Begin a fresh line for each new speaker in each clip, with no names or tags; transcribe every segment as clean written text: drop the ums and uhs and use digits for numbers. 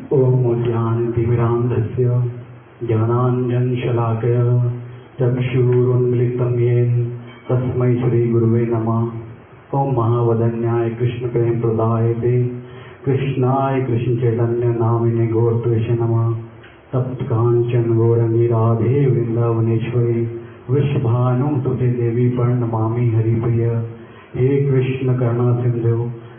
ओम ज्ञानतिमिरान्धस्य ज्ञानाञ्जनशलाकया चक्षुरुन्मिलितं येन तस्मै श्रीगुरुवे नमः। ओम महावदन्याय कृष्ण प्रेम प्रदायते कृष्णाय कृष्ण चैतन्य नामिने गौरत्वेषे नमः। तप्त कांचन गौरंगी राधे वृंदावनेश्वरी वृषभानुसुते देवी प्रणमामि हरिप्रिय। हे कृष्ण करुणा सिंधु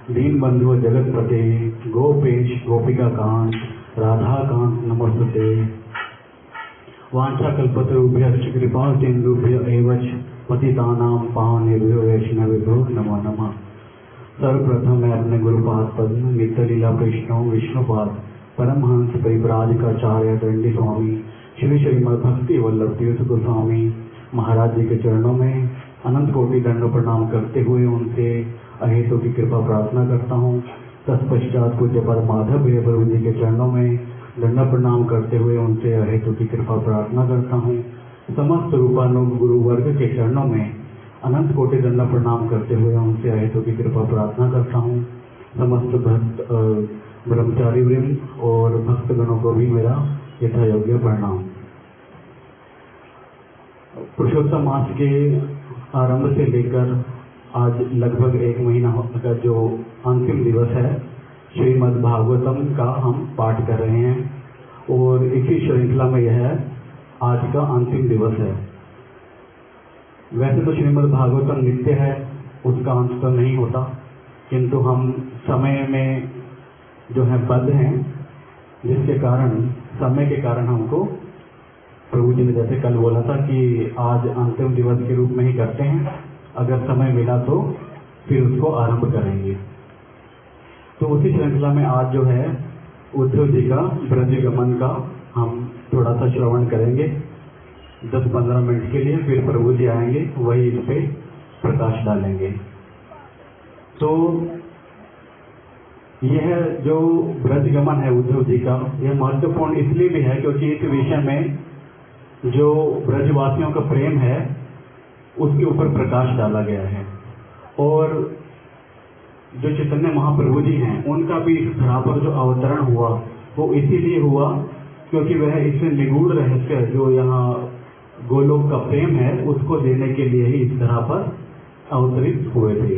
दीन बंधु जगतपते गोपेश गोपिका कांत राधा कांत नमस्ते। वांछा कल्पतरुभ्यश्च कृपा सिंधुभ्य एव च पतितानां पावनेभ्यो वैष्णवेभ्यो नमो नमः। सर्वप्रथम मैं अपने गुरुपाद पद्म नित्य लीला वैष्णव विष्णुपाद परमहंस परिव्राजकाचार्य दंडी स्वामी श्री श्रीमद् भक्ति वल्लभ तीर्थ गोस्वामी महाराज जी के चरणों में अनंत कोटि दंड प्रणाम करते हुए उनसे अहेतु की कृपा प्रार्थना करता हूँ। तत्पश्चात पूज्य पद माधव प्रभु जी के चरणों में दंड प्रणाम करते हुए उनसे अहेतु की कृपा प्रार्थना करता हूँ। समस्त रूपानुग गुरु वर्ग के चरणों में अनंत कोटि दंड प्रणाम करते हुए उनसे अहेतु की कृपा प्रार्थना करता हूँ। समस्त भक्त ब्रह्मचारी वृंद और भक्तगणों को भी मेरा यथा योग्य प्रणाम। पुरुषोत्तम मास के आरंभ से लेकर आज लगभग एक महीना का जो अंतिम दिवस है श्रीमद् भागवतम का हम पाठ कर रहे हैं और इसी श्रृंखला में यह आज का अंतिम दिवस है। वैसे तो श्रीमद् भागवतम नित्य है, उसका अंत तो नहीं होता, किंतु हम समय में जो है बद्ध हैं, जिसके कारण समय के कारण हमको प्रभु जी ने जैसे कल बोला था कि आज अंतिम दिवस के रूप में ही करते हैं, अगर समय मिला तो फिर उसको आरंभ करेंगे। तो उसी श्रृंखला में आज जो है उद्धव जी का ब्रज गमन का हम थोड़ा सा श्रवण करेंगे 10-15 मिनट के लिए, फिर प्रभु जी आएंगे वही इस पे प्रकाश डालेंगे। तो यह जो ब्रज गमन है उद्धव जी का, यह महत्वपूर्ण इसलिए भी है क्योंकि इस विषय में जो ब्रजवासियों का प्रेम है उसके ऊपर प्रकाश डाला गया है। और जो चैतन्य महाप्रभु जी हैं उनका भी इस धरा पर जो अवतरण हुआ वो इसीलिए हुआ क्योंकि वह इससे निगूढ़ रहस्य जो यहाँ गोलोक का प्रेम है उसको देने के लिए ही इस धरा पर अवतरित हुए थे।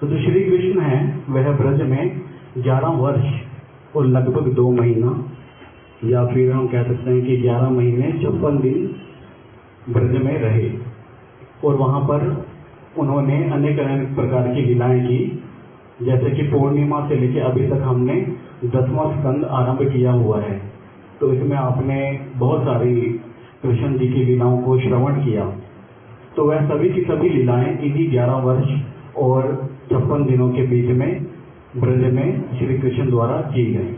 तो जो श्री कृष्ण है वह ब्रज में 11 वर्ष और लगभग 2 महीना या फिर हम कह सकते हैं कि 11 महीने 56 दिन ब्रज में रहे और वहां पर उन्होंने अनेक अनेक प्रकार की लीलाएं की। जैसे कि पूर्णिमा से लेकर अभी तक हमने 10वां स्कंद आरंभ किया हुआ है, तो इसमें आपने बहुत सारी कृष्ण जी की लीलाओं को श्रवण किया। तो वह सभी की सभी लीलाएं इन्हीं 11 वर्ष और 56 दिनों के बीच में ब्रज में श्री कृष्ण द्वारा की गई।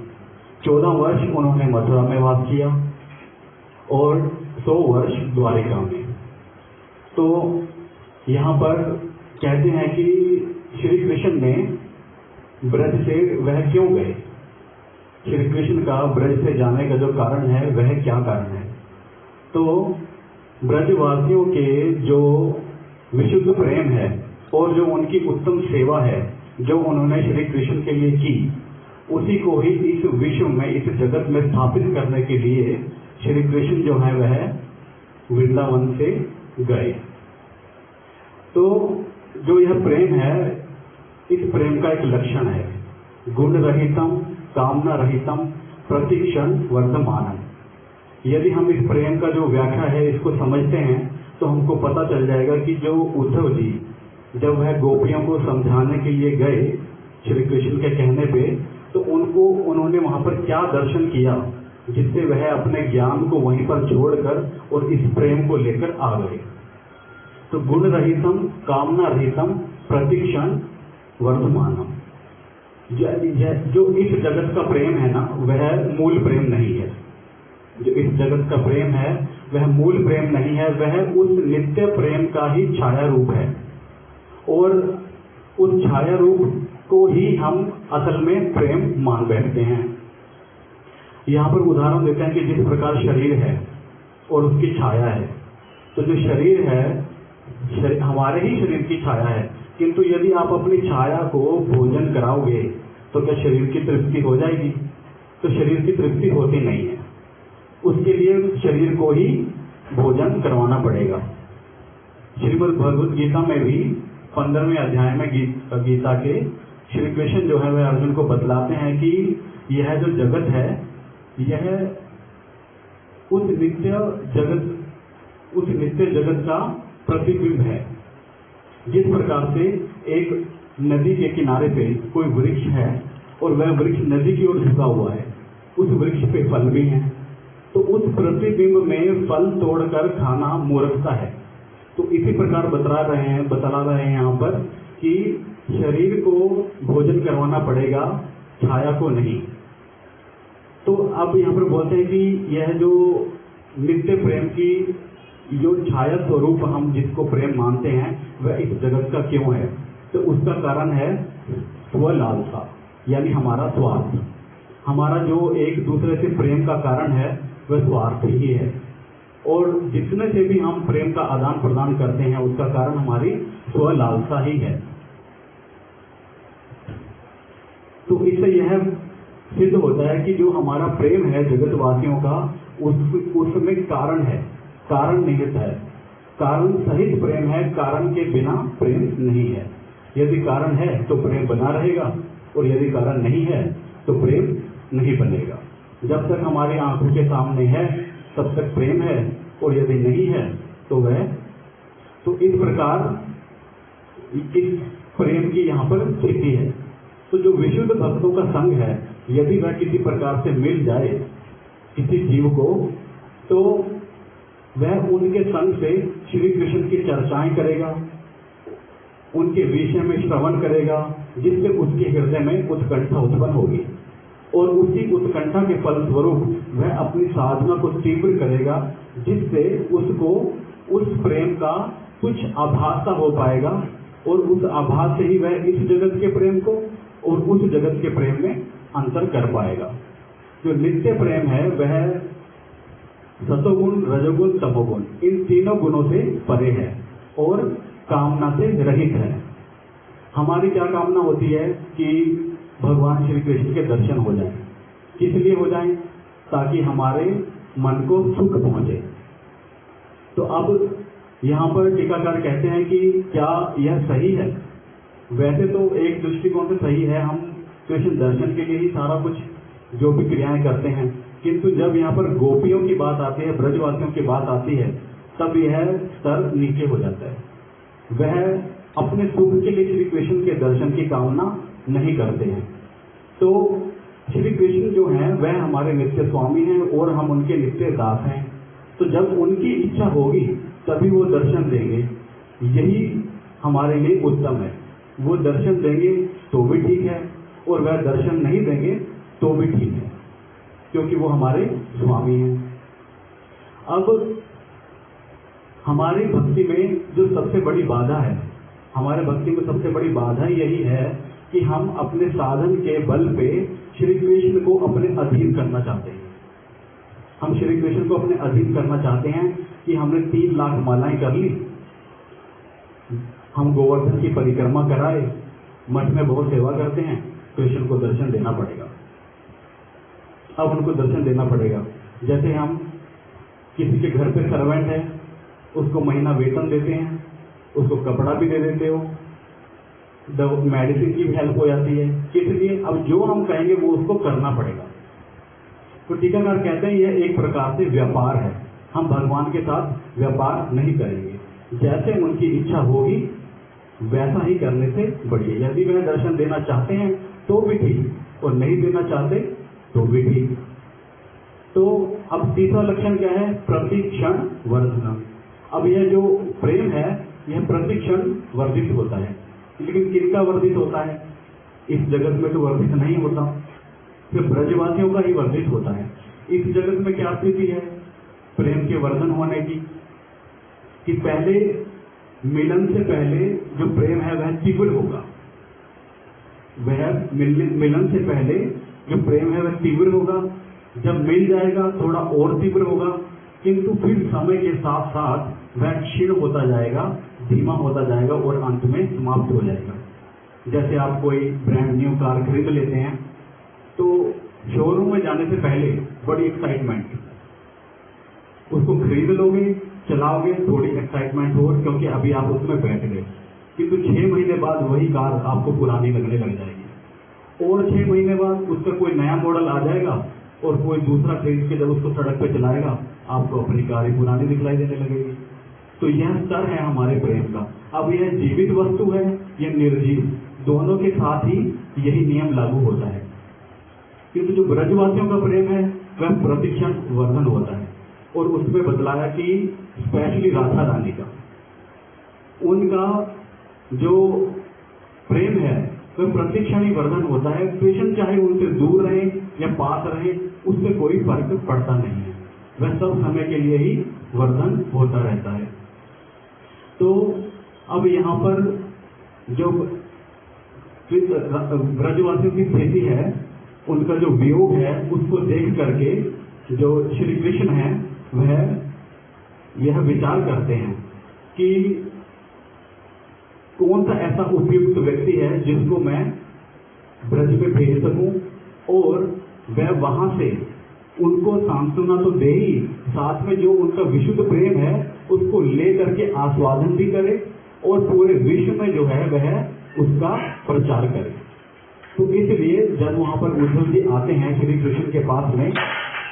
14 वर्ष उन्होंने मथुरा में वास किया और 100 वर्ष द्वारिका में। तो यहाँ पर कहते हैं कि श्री कृष्ण ने ब्रज से वह क्यों गए, श्री कृष्ण का ब्रज से जाने का जो कारण है वह क्या कारण है। तो ब्रजवासियों के जो विशुद्ध प्रेम है और जो उनकी उत्तम सेवा है जो उन्होंने श्री कृष्ण के लिए की, उसी को ही इस विश्व में इस जगत में स्थापित करने के लिए श्री कृष्ण जो है वह वृंदावन से गए। तो जो यह प्रेम है, इस प्रेम का एक लक्षण है गुण रहितम कामना रहितम प्रतिक्षण वर्तमानम। यदि हम इस प्रेम का जो व्याख्या है इसको समझते हैं तो हमको पता चल जाएगा कि जो उद्धव जी जब वह गोपियों को समझाने के लिए गए श्री कृष्ण के कहने पे, तो उन्होंने वहां पर क्या दर्शन किया जिससे वह अपने ज्ञान को वहीं पर छोड़कर और इस प्रेम को लेकर आ गए। तो गुण रहितम कामना रहितम प्रतिक्षण वर्तमानम। जो इस जगत का प्रेम है ना वह मूल प्रेम नहीं है। जो इस जगत का प्रेम है वह मूल प्रेम नहीं है, वह उस नित्य प्रेम का ही छाया रूप है और उस छाया रूप को ही हम असल में प्रेम मान बैठते हैं। यहाँ पर उदाहरण देते हैं कि जिस प्रकार शरीर है और उसकी छाया है, तो जो शरीर है हमारे ही शरीर की छाया है, किंतु यदि आप अपनी छाया को भोजन कराओगे तो क्या शरीर की तृप्ति हो जाएगी? तो शरीर की तृप्ति होती नहीं है। उसके लिए शरीर को ही भोजन करवाना पड़ेगा। श्रीमद् भगवद गीता में भी 15वें अध्याय में गीता के श्री कृष्ण जो है वह अर्जुन को बतलाते हैं कि यह जो जगत है यह उस नित्य जगत का प्रतिबिंब है। जिस प्रकार से एक नदी के किनारे पे कोई वृक्ष है और वह वृक्ष नदी की ओर झुका हुआ है, उस वृक्ष पे फल भी हैं, तो उस प्रतिबिंब में फल तोड़कर खाना मूर्खता है। तो इसी प्रकार बतला रहे हैं यहाँ पर कि शरीर को भोजन करवाना पड़ेगा, छाया को नहीं। तो अब यहाँ पर बोलते हैं कि यह जो नित्य प्रेम की जो छाया स्वरूप हम जिसको प्रेम मानते हैं वह इस जगत का क्यों है? तो उसका कारण है स्वलालसा, यानी हमारा स्वार्थ। हमारा जो एक दूसरे से प्रेम का कारण है वह स्वार्थ ही है, और जितने से भी हम प्रेम का आदान प्रदान करते हैं उसका कारण हमारी स्वलालसा ही है। तो इससे यह सिद्ध होता है कि जो हमारा प्रेम है जगतवासियों का उसमें कारण है, कारण निहित है, कारण सहित प्रेम है, कारण के बिना प्रेम नहीं है। यदि कारण है तो प्रेम बना रहेगा, और यदि कारण नहीं है तो प्रेम नहीं बनेगा। जब तक हमारी आंखों के सामने है तब तक प्रेम है, और यदि नहीं है तो इस प्रकार इस प्रेम की यहाँ पर स्थिति है। तो जो विशुद्ध भक्तों का संग है, यदि वह किसी प्रकार से मिल जाए किसी जीव को, तो वह उनके संग से श्री कृष्ण की चर्चाएं करेगा, उनके विषय में श्रवण करेगा, जिससे उसके हृदय में उत्कंठा उत्पन्न होगी, और उसी उत्कंठा के फलस्वरूप वह अपनी साधना को तीव्र करेगा, जिससे उसको उस प्रेम का कुछ आभास हो पाएगा, और उस आभास से ही वह इस जगत के प्रेम को और उस जगत के प्रेम में अंतर कर पाएगा। जो नित्य प्रेम है वह सतोगुण, रजोगुण, तमोगुण, इन तीनों गुणों से परे है और कामना से रहित है। हमारी क्या कामना होती है कि भगवान श्री कृष्ण के दर्शन हो जाएं। किस लिए हो जाएं? ताकि हमारे मन को सुख पहुंचे। तो अब यहाँ पर टीकाकार कहते हैं कि क्या यह सही है? वैसे तो एक दृष्टिकोण से सही है, हम कृष्ण दर्शन के लिए ही सारा कुछ जो भी क्रियाएं करते हैं, किंतु जब यहाँ पर गोपियों की बात आती है, ब्रजवासियों की बात आती है, तब यह स्तर नीचे हो जाता है। वह अपने सुख के लिए श्री कृष्ण के दर्शन की कामना नहीं करते हैं। तो श्री कृष्ण जो हैं वह हमारे नित्य स्वामी हैं और हम उनके नित्य दास हैं। तो जब उनकी इच्छा होगी तभी वो दर्शन देंगे, यही हमारे लिए उत्तम है। वो दर्शन देंगे तो भी ठीक है, और वह दर्शन नहीं देंगे तो भी ठीक है, क्योंकि वो हमारे स्वामी हैं। अब हमारी भक्ति में जो सबसे बड़ी बाधा है, हमारे भक्ति में सबसे बड़ी बाधा यही है कि हम अपने साधन के बल पे श्री कृष्ण को अपने अधीन करना चाहते हैं। हम श्री कृष्ण को अपने अधीन करना चाहते हैं कि हमने 3 लाख मालाएं कर ली, हम गोवर्धन की परिक्रमा कराए, मठ में बहुत सेवा करते हैं, कृष्ण को दर्शन देना पड़ेगा। अब उनको दर्शन देना पड़ेगा। जैसे हम किसी के घर पे सर्वेंट है, उसको महीना वेतन देते हैं, उसको कपड़ा भी दे देते हो, मेडिसिन की भी हेल्प हो जाती है, इसलिए अब जो हम कहेंगे वो उसको करना पड़ेगा। तो टीकाकार कहते हैं यह एक प्रकार से व्यापार है। हम भगवान के साथ व्यापार नहीं करेंगे, जैसे उनकी इच्छा होगी वैसा ही करने से बढ़िए। यदि वह दर्शन देना चाहते हैं तो भी ठीक, और नहीं देना चाहते तो भी ठीक। तो अब तीसरा लक्षण क्या है? प्रतिक्षण वर्धनम। अब यह जो प्रेम है यह प्रतिक्षण वर्धित होता है, लेकिन किसका वर्धित होता है? इस जगत में तो वर्धित नहीं होता, सिर्फ ब्रजवासियों का ही वर्धित होता है। इस जगत में क्या स्थिति है प्रेम के वर्धन होने की? कि पहले मिलन से पहले जो प्रेम है वह तीव्र होगा, वह मिलन से पहले जो प्रेम है वह तीव्र होगा, जब मिल जाएगा थोड़ा और तीव्र होगा, किंतु फिर समय के साथ साथ वह क्षीण होता जाएगा, धीमा होता जाएगा और अंत में समाप्त हो जाएगा। जैसे आप कोई ब्रांड न्यू कार खरीद लेते हैं तो शोरूम में जाने से पहले बड़ी एक्साइटमेंट, उसको खरीद लोगे, चलाओगे, थोड़ी एक्साइटमेंट हो क्योंकि अभी आप उसमें बैठ गए, किंतु 6 महीने बाद वही कार आपको पुरानी लगने लग जाएगी और 6 महीने बाद उसका कोई नया मॉडल आ जाएगा और कोई दूसरा खरीद के जब उसको सड़क पे चलाएगा आपको अपनी कार ही पुरानी दिखलाई देने लगेगी। तो यह स्तर है हमारे प्रेम का। अब यह जीवित वस्तु है या निर्जीव, दोनों के साथ ही यही नियम लागू होता है। क्योंकि जो ब्रजवासियों का प्रेम है वह प्रतिक्षण वर्धन होता है और उसमें बतलाया कि स्पेशली राधा रानी का उनका जो प्रेम है वह प्रतिक्षण ही वर्धन होता है। कृष्ण चाहे उनसे दूर रहे या पास रहे उससे कोई फर्क पड़ता नहीं है, वह सब समय के लिए ही वर्धन होता रहता है। तो अब यहाँ पर जो ब्रजवासियों की स्थिति है, उनका जो वियोग है, उसको देख करके जो श्री कृष्ण है वह यह विचार करते हैं कि कौन सा ऐसा उपयुक्त व्यक्ति है जिसको मैं ब्रज में भेज सकूं और वह वहां से उनको सांत्वना तो दे ही, साथ में जो उनका विशुद्ध प्रेम है उसको ले करके आस्वादन भी करे और पूरे विश्व में जो है वह उसका प्रचार करे। तो इसलिए जब वहां पर उद्धव जी आते हैं श्री कृष्ण के पास में,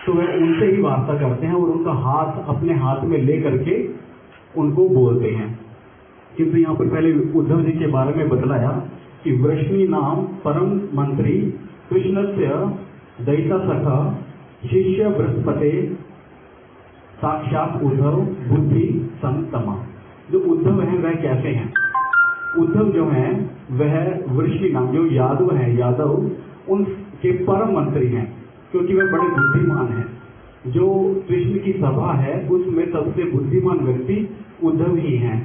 तो वह उनसे ही वार्ता करते हैं और उनका हाथ अपने हाथ में ले करके उनको बोलते हैं। किंतु यहाँ पर पहले उद्धव जी के बारे में बतलाया कि वृष्णि नाम परम मंत्री कृष्णस्य दैता सखा शिष्य बृहस्पते साक्षात उद्धव बुद्धि संतमा। जो उद्धव है वह कैसे हैं? उद्धव जो है वह वृष्णि नाम, जो यादव है, यादव उनके परम मंत्री हैं क्योंकि वह बड़े बुद्धिमान हैं। जो कृष्ण की सभा है उसमें सबसे बुद्धिमान व्यक्ति उद्धव ही हैं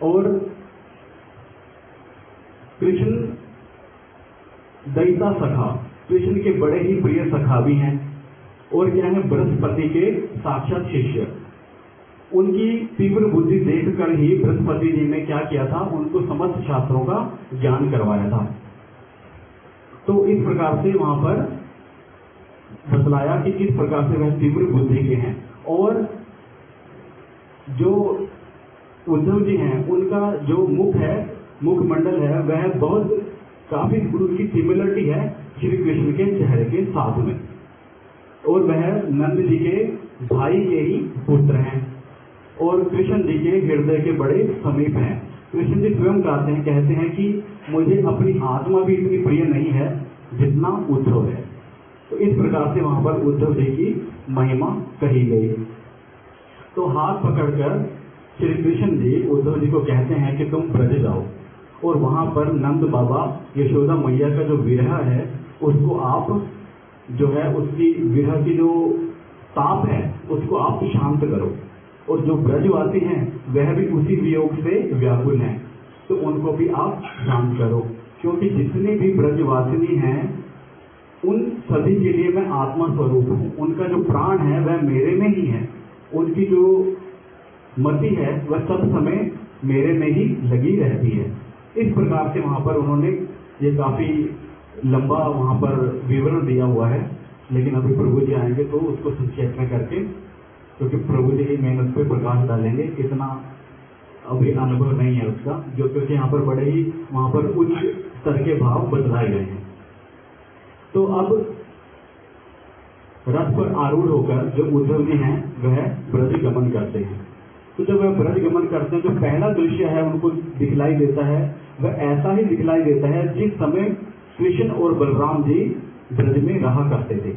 और कृष्ण दैता सखा, कृष्ण के बड़े ही प्रिय सखा भी हैं और क्या है, बृहस्पति के साक्षात शिष्य। उनकी तीव्र बुद्धि देखकर ही बृहस्पति जी ने क्या किया था, उनको समस्त शास्त्रों का ज्ञान करवाया था। तो इस प्रकार से वहां पर बतलाया कि किस प्रकार से वह तीव्र बुद्धि के हैं। और जो उद्धव जी हैं उनका जो मुख है, मुखमंडल है, वह बहुत काफी उनकी सिमिलरिटी है श्री कृष्ण के चेहरे के साथ में, और वह नंद जी के भाई के ही पुत्र हैं और कृष्ण जी के हृदय के बड़े समीप हैं। कृष्ण जी स्वयं कहते हैं कि मुझे अपनी आत्मा भी इतनी प्रिय नहीं है जितना उद्धव है। तो इस प्रकार से वहां पर उद्धव जी की महिमा कही गई। तो हाथ पकड़कर श्री कृष्ण जी उद्धव जी को कहते हैं कि तुम ब्रज जाओ और वहां पर नंद बाबा यशोदा मैया का जो विरह है उसको आप जो है, उसकी विरह की जो ताप है उसको आप शांत करो, और जो ब्रजवासी हैं वह भी उसी वियोग से व्याकुल हैं, तो उनको भी आप शांत करो। क्योंकि जितने भी ब्रजवासिनी हैं उन सभी के लिए मैं आत्मा स्वरूप हूं, उनका जो प्राण है वह मेरे में ही है, उनकी जो मति है वह सब समय मेरे में ही लगी रहती है। इस प्रकार से वहां पर उन्होंने ये काफी लंबा वहां पर विवरण दिया हुआ है, लेकिन अभी प्रभु जी आएंगे तो उसको संक्षेप में करके, क्योंकि प्रभु जी की मेहनत पे प्रकाश डालेंगे, इतना अभी अनुभव नहीं है उसका, जो क्योंकि यहाँ पर बड़े ही वहां पर उच्च स्तर के भाव बतलाए गए हैं। तो अब रथ पर आरूढ़ होकर जो उद्धव जी हैं वह ब्रज गमन करते हैं। तो जब वह ब्रज गमन करते हैं, जो पहला दृश्य है उनको दिखलाई देता है वह ऐसा ही दिखलाई देता है जिस समय कृष्ण और बलराम जी ब्रज में रहा करते थे,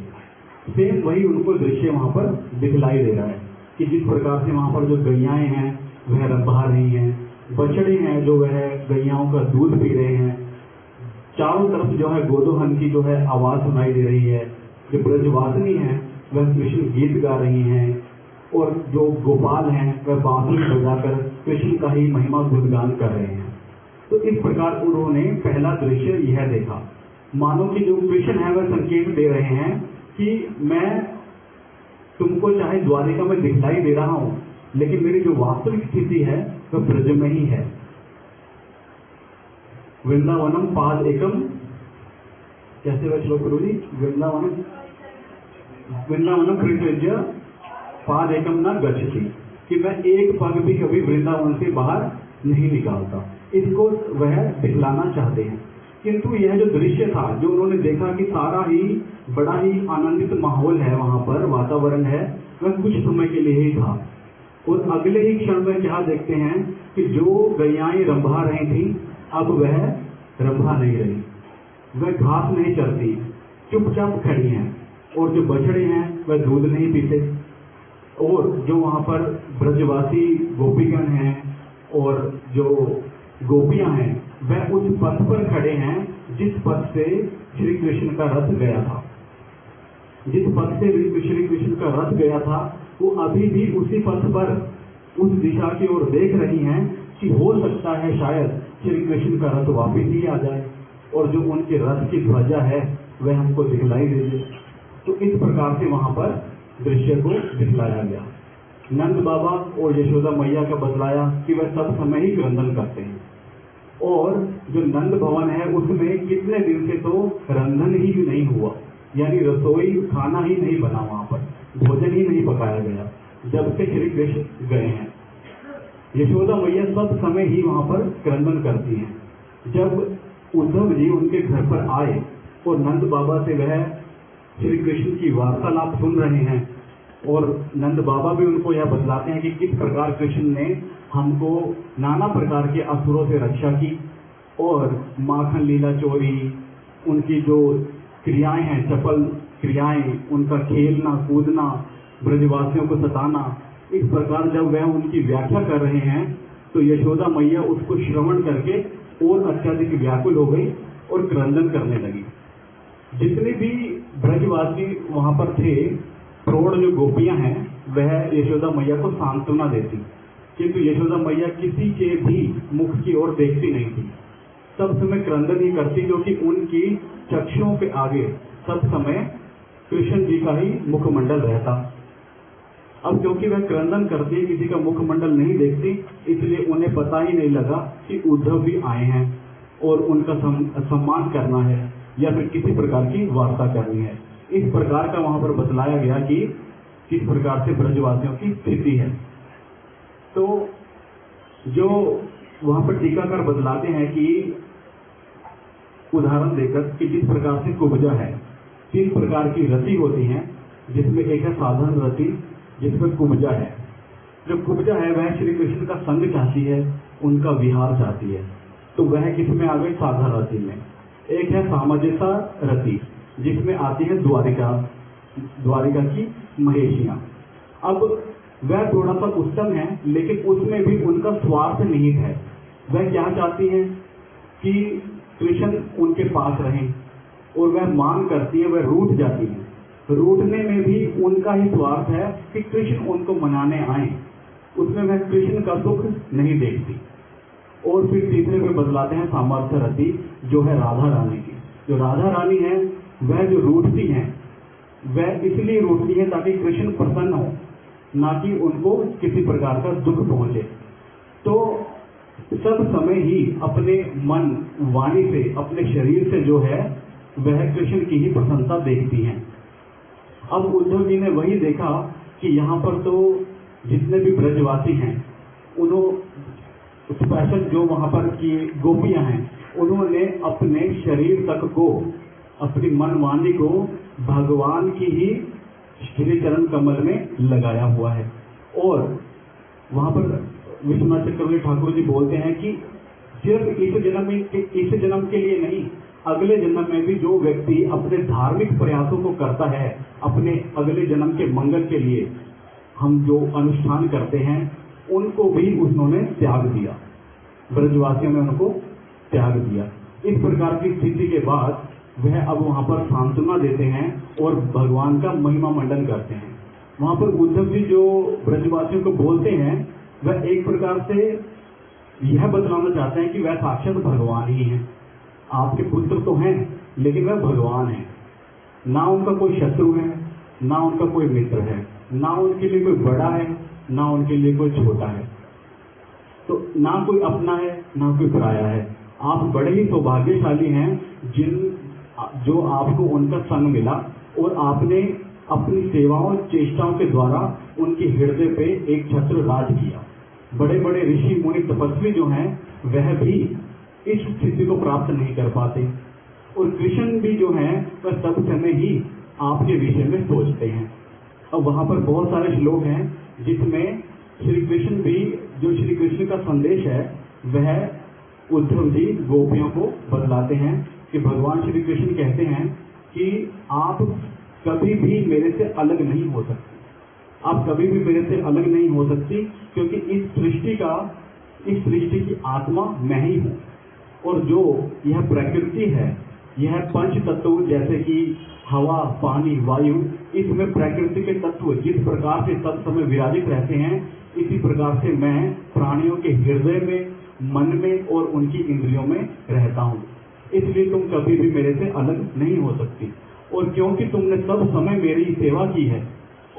सेम वही उनको दृश्य वहां पर दिखलाई दे रहा है कि जिस प्रकार से वहां पर जो गैयाएं हैं वह बहा रही हैं, बछड़े हैं जो वह गैयाओं का दूध पी रहे हैं, चारों तरफ जो है गोदोहन की जो है आवाज सुनाई दे रही है, जो ब्रजवासिनी है वह कृष्ण गीत गा रही हैं, और जो गोपाल हैं वह बांसुरी बजाकर कृष्ण का ही महिमा गुणगान कर रहे हैं। तो इस प्रकार उन्होंने पहला दृश्य यह देखा, मानो कि जो कृष्ण है वह संकेत दे रहे हैं कि मैं तुमको चाहे द्वारिका में दिखलाई दे रहा हूं, लेकिन मेरी जो वास्तविक स्थिति है वह ब्रज में ही है। वृंदावनम पाद एकम कैसे वैश्वपुरी वृंदावन वृंदावनम परित्यज्य पादेकम न गच्छति, कि मैं एक पग भी कभी वृंदावन से बाहर नहीं निकालता। इसको वह दिखलाना चाहते हैं। किंतु यह जो दृश्य था, जो उन्होंने देखा कि सारा ही बड़ा ही आनंदित माहौल है, वहां पर वातावरण है, वह कुछ समय के लिए ही था। और अगले ही क्षण में क्या देखते हैं कि जो गैयाएं रंभा रही थी, अब वह रंभा नहीं रही, वह घास नहीं चरती, चुपचाप खड़ी हैं। और जो बछड़े हैं वह दूध नहीं पीते। और जो वहां पर ब्रजवासी गोपीगण हैं और जो गोपियां हैं, वह उस पथ पर खड़े हैं जिस पथ से श्री कृष्ण का रथ गया था। जिस पथ से श्री कृष्ण का रथ गया था, वो अभी भी उसी पथ पर उस दिशा की ओर देख रही हैं कि हो सकता है शायद श्री कृष्ण का रथ वापिस ही आ जाए और जो उनके रथ की ध्वजा है वह हमको दिखलाई दे दे। तो इस प्रकार से वहां पर दृश्य को दिखलाया गया। नंद बाबा और यशोदा मैया का बतलाया कि वह सब समय ही क्रंदन करते हैं। और जो नंद भवन है उसमें कितने दिन से तो रंधन ही नहीं हुआ, यानी रसोई खाना ही नहीं बना, वहां पर भोजन ही नहीं पकाया गया जब से श्री कृष्ण गए हैं। यशोदा मैया सब समय ही वहां पर क्रंदन करती हैं। जब उद्धव जी उनके घर पर आए और नंद बाबा से वह श्री कृष्ण की वार्तालाप सुन रहे हैं और नंद बाबा भी उनको यह बतलाते हैं कि किस प्रकार कृष्ण ने हमको नाना प्रकार के असुरों से रक्षा की और माखन लीला चोरी, उनकी जो क्रियाएं हैं, चपल क्रियाएं, उनका खेलना कूदना, ब्रजवासियों को सताना, इस प्रकार जब वह उनकी व्याख्या कर रहे हैं तो यशोदा मैया उसको श्रवण करके और अत्यधिक व्याकुल हो गई और क्रंदन करने लगी। जितने भी ब्रजवासी वहां पर थे, प्रौढ़ जो गोपियां हैं, वह यशोदा मैया को सांत्वना देती, किंतु यशोदा मैया किसी के भी मुख की ओर देखती नहीं थी। सब समय क्रंदन ही करती, क्योंकि उनकी चक्षुओं के आगे सब समय कृष्ण जी का ही मुखमंडल रहता। अब क्योंकि वह क्रंदन करती है, किसी का मुखमंडल नहीं देखती, इसलिए उन्हें पता ही नहीं लगा कि उद्धव भी आए हैं और उनका सम्मान करना है या फिर किसी प्रकार की वार्ता करनी है। इस प्रकार का वहां पर बतलाया गया कि किस प्रकार से ब्रजवासियों की स्थिति है। तो जो वहां पर टीकाकार बतलाते हैं कि उदाहरण देकर कि जिस प्रकार से कुब्जा है, 3 प्रकार की रति होती हैं, जिसमें एक है साधारण रति, जिसमें कुब्जा है। जो कुब्जा है वह श्री कृष्ण का संग चाहती है, उनका विहार चाहती है, तो वह किसमें आ गई? साधारण रति में। एक है सामंजस्य रति, जिसमें आती है द्वारिका की महेशियां। अब वह थोड़ा सा उत्तम है, लेकिन उसमें भी उनका स्वार्थ निहित है। वह क्या चाहती है कि कृष्ण उनके पास रहें, और वह मांग करती है, वह रूठ जाती है। रूठने में भी उनका ही स्वार्थ है कि कृष्ण उनको मनाने आए, उसमें वह कृष्ण का सुख नहीं देखती। और फिर तीसरे में बदलाते हैं सामर्थ्य रति, जो है राधा रानी की। जो राधा रानी है वह जो रूठती है, वह इसलिए रूठती है ताकि कृष्ण प्रसन्न हो, ना कि उनको किसी प्रकार का दुख पहुंचे। तो सब समय ही अपने मन वाणी से, अपने शरीर से जो है वह कृष्ण की ही प्रसन्नता देखती हैं। अब उद्धव जी ने वही देखा कि यहाँ पर तो जितने भी ब्रजवासी हैं, उन्होंने स्पेशल जो वहां पर की गोपियां हैं, उन्होंने अपने शरीर तक को, अपनी मन वाणी को भगवान की ही श्री चरण कमल में लगाया हुआ है। और वहां पर विश्वनाथ चक्रवर्ती ठाकुर जी बोलते हैं कि सिर्फ इस जन्म के लिए नहीं, अगले जन्म में भी जो व्यक्ति अपने धार्मिक प्रयासों को करता है, अपने अगले जन्म के मंगल के लिए हम जो अनुष्ठान करते हैं, उनको भी उन्होंने त्याग दिया, ब्रजवासियों ने उनको त्याग दिया। इस प्रकार की स्थिति के बाद वह अब वहां पर सांत्वना देते हैं और भगवान का महिमा मंडन करते हैं। वहां पर उद्धव जी जो ब्रजवासियों को बोलते हैं, वह एक प्रकार से यह बतलाना चाहते हैं कि वह साक्षात भगवान ही हैं। आपके पुत्र तो हैं, लेकिन वह भगवान है। ना उनका कोई शत्रु है, ना उनका कोई मित्र है, ना उनके लिए कोई बड़ा है, ना उनके लिए कोई छोटा है। तो ना कोई अपना है, ना कोई पराया है। आप बड़े ही सौभाग्यशाली हैं जो आपको उनका संग मिला और आपने अपनी सेवाओं चेष्टाओं के द्वारा उनके हृदय पे एक छत्र राज किया। बड़े बड़े ऋषि मुनि तपस्वी जो हैं वह भी इस स्थिति को प्राप्त नहीं कर पाते, और कृष्ण भी जो हैं वह सब समय ही आपके विषय में सोचते हैं। अब वहां पर बहुत सारे श्लोक हैं जिसमें श्री कृष्ण भी, जो श्री कृष्ण का संदेश है वह उद्धव जी गोपियों को बतलाते हैं कि भगवान श्री कृष्ण कहते हैं कि आप कभी भी मेरे से अलग नहीं हो सकते, आप कभी भी मेरे से अलग नहीं हो सकती, क्योंकि इस सृष्टि की आत्मा मैं ही हूँ। और जो यह प्रकृति है, यह पंच तत्व जैसे कि हवा, पानी, वायु, इसमें प्रकृति के तत्व जिस प्रकार से सब समय विराजित रहते हैं, इसी प्रकार से मैं प्राणियों के हृदय में, मन में और उनकी इंद्रियों में रहता हूँ। इसलिए तुम कभी भी मेरे से अलग नहीं हो सकती। और क्योंकि तुमने सब समय मेरी सेवा की है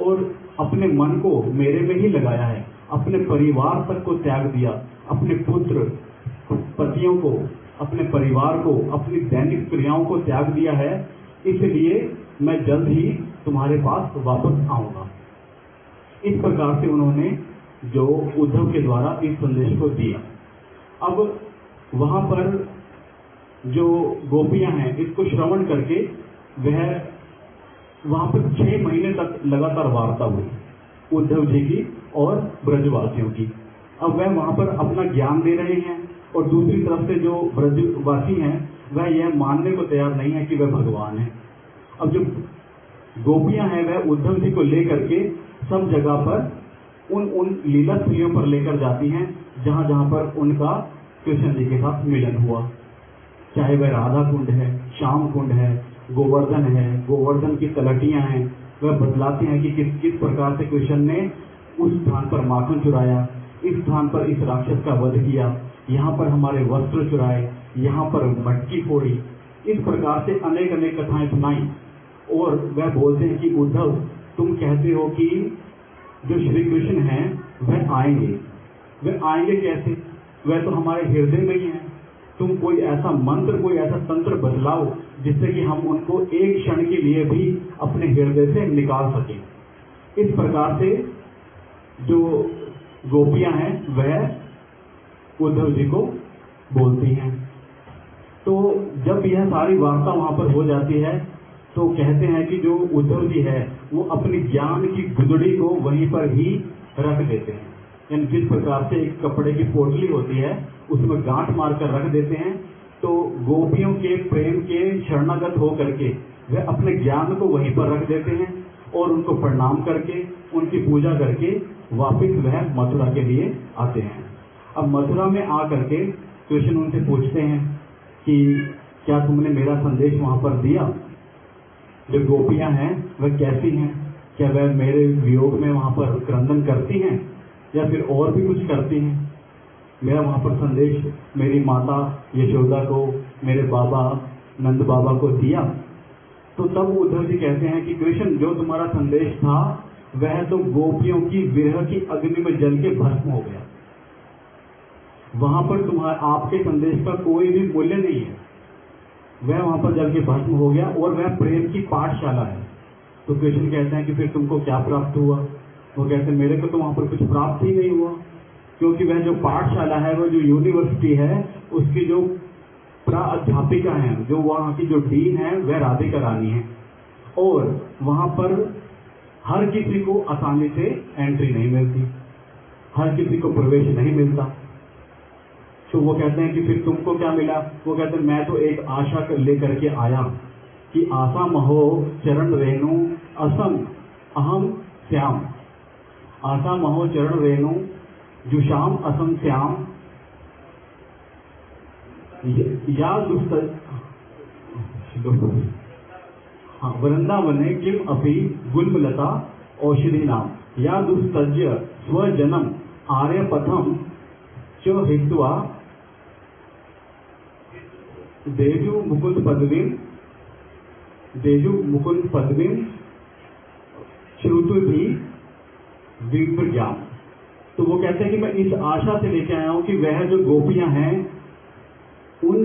और अपने मन को मेरे में ही लगाया है, अपने परिवार तक को त्याग दिया, अपने पुत्र पतियों को, अपने परिवार को, अपनी दैनिक क्रियाओं को त्याग दिया है, इसलिए मैं जल्द ही तुम्हारे पास वापस आऊंगा। इस प्रकार से उन्होंने जो उद्धव के द्वारा इस संदेश को दिया। अब वहां पर जो गोपियां हैं इसको श्रवण करके वह वहां पर 6 महीने तक लगातार वार्ता हुई उद्धव जी की और ब्रजवासियों की। अब वह वहां पर अपना ज्ञान दे रहे हैं और दूसरी तरफ से जो ब्रजवासी हैं वह यह मानने को तैयार नहीं है कि वह भगवान है। अब जो गोपियां हैं वह उद्धव जी को लेकर के सब जगह पर उन लीला स्थलियों पर लेकर जाती हैं जहां जहां पर उनका कृष्ण जी के साथ मिलन हुआ, चाहे वह राधा कुंड है, श्याम कुंड है, गोवर्धन है, गोवर्धन की तलटियां हैं। वह बतलाते हैं कि किस प्रकार से कृष्ण ने उस स्थान पर माखन चुराया, इस स्थान पर इस राक्षस का वध किया, यहाँ पर हमारे वस्त्र चुराए, यहाँ पर मटकी फोड़ी। इस प्रकार से अनेक अनेक कथाएं सुनाई। और वह बोलते हैं कि उद्धव, तुम कहते हो कि जो श्री कृष्ण हैं वह आएंगे कैसे? वह तो हमारे हृदय में ही है। तुम कोई ऐसा मंत्र, कोई ऐसा तंत्र बदलाओ जिससे कि हम उनको एक क्षण के लिए भी अपने हृदय से निकाल सकें। इस प्रकार से जो गोपियां हैं वह उद्धव जी को बोलती हैं। तो जब यह सारी वार्ता वहां पर हो जाती है तो कहते हैं कि जो उद्धव जी है वो अपनी ज्ञान की गुदड़ी को वहीं पर ही रख देते हैं। यानी जिस प्रकार से एक कपड़े की पोटली होती है उसमें गांठ मारकर रख देते हैं, तो गोपियों के प्रेम के शरणागत होकर के वे अपने ज्ञान को वहीं पर रख देते हैं और उनको प्रणाम करके, उनकी पूजा करके वापिस वह मथुरा के लिए आते हैं। अब मथुरा में आकर के कृष्ण उनसे पूछते हैं कि क्या तुमने मेरा संदेश वहां पर दिया? जो गोपियां हैं वह कैसी हैं? क्या वह मेरे वियोग में वहां पर क्रंदन करती हैं या फिर और भी कुछ करती हैं? मेरा वहां पर संदेश मेरी माता यशोदा को, मेरे बाबा नंद बाबा को दिया। तो तब उद्धव जी कहते हैं कि कृष्ण, जो तुम्हारा संदेश था वह तो गोपियों की विरह की अग्नि में जल के भस्म हो गया। वहां पर आपके संदेश का कोई भी मूल्य नहीं है। वह वहां पर जल के भस्म हो गया और वह प्रेम की पाठशाला है। तो कृष्ण कहते हैं कि फिर तुमको क्या प्राप्त हुआ? वो कहते हैं मेरे को तो वहां पर कुछ प्राप्त ही नहीं हुआ, क्योंकि वह जो पाठशाला है, वो जो यूनिवर्सिटी है, उसकी जो प्राध्यापिका है, जो वहां की जो डीन है वह राधिका रानी है, और वहां पर हर किसी को आसानी से एंट्री नहीं मिलती, हर किसी को प्रवेश नहीं मिलता। तो वो कहते हैं कि फिर तुमको क्या मिला? वो कहते हैं मैं तो एक आशा लेकर के आया कि आशा महो चरण रेणु असम अहम श्याम, आशा महो चरण रेणु जुशाम असम श्याम या वृंदावने किम अपि गुल्मलता औषधि नाम या दुस्तज्य स्वजनम आर्यपथम च हित्वा देजु मुकुंद पदवीं श्रुतु भी विप्रज्ञान। तो वो कहते हैं कि मैं इस आशा से लेके आया हूं कि वह जो गोपियां हैं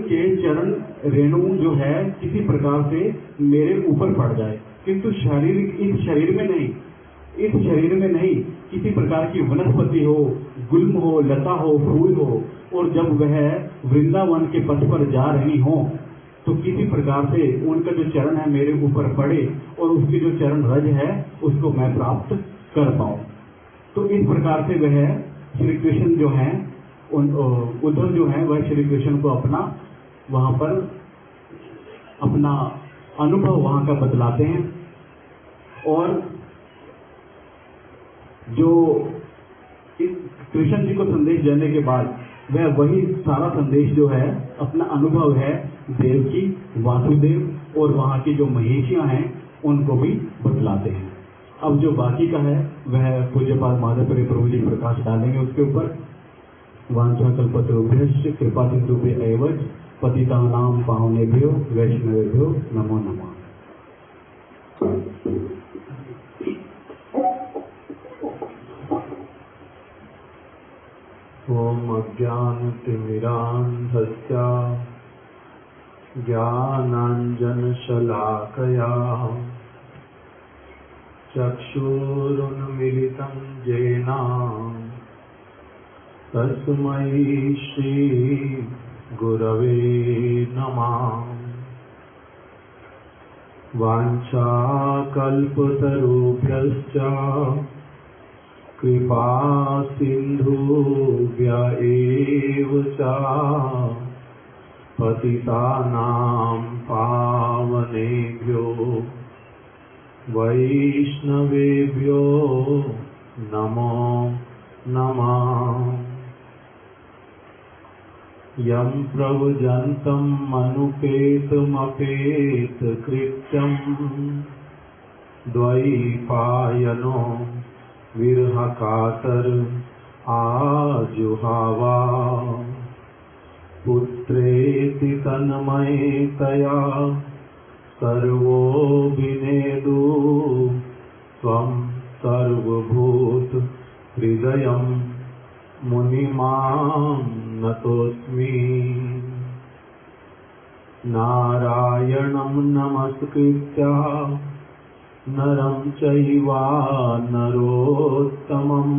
के चरण रेणु जो है किसी प्रकार से मेरे ऊपर पड़ जाए, किंतु इस शरीर में नहीं, किसी प्रकार की वनस्पति हो, गुल्म हो, लता हो, फूल हो, और जब वह वृंदावन के पथ पर जा रही हो तो किसी प्रकार से उनका जो चरण है मेरे ऊपर पड़े और उसकी जो चरण रज है उसको मैं प्राप्त कर पाऊं। तो इस प्रकार से वह श्री कृष्ण जो है उद्धव जो है वह श्री कृष्ण को अपना वहां पर अपना अनुभव वहां का बतलाते हैं। और जो इस कृष्ण जी को संदेश देने के बाद वह वही सारा संदेश जो है अपना अनुभव है देवकी, वासुदेव और वहां की जो महेशियां हैं उनको भी बतलाते हैं। अब जो बाकी का है वह पूज्यपाद माधवपुरी प्रभु जी प्रकाश डालेंगे उसके ऊपर। वांछा कल्पतरुभ्यश्च कृपा सिंधुभ्य एव च पतितानां पावनेभ्यो वैष्णवेभ्यो नमो नमः।
ओम अज्ञानतिमिरान्धस्य ज्ञानाञ्जनशलाकया चक्षुरुन्मीलितं येन तस्मै श्रीगुरवे नमः। वाञ्छाकल्पतरुभ्यश्च कृपा सिन्धुभ्य एव च पतितानां पावनेभ्यो वैष्णवेभ्यो नमो नमः। यं प्रव्रजन्तं मनुपेतमपेतकृत्यं द्वैपायनो विरहकातर आजुहावा पुत्रेति तन्मयतया सर्वोऽभिनेदु त्वं सर्वभूत हृदयं मुनिमां नतोऽस्मि। नारायणं नमस्कृत्य नरं चैव नरोत्तमं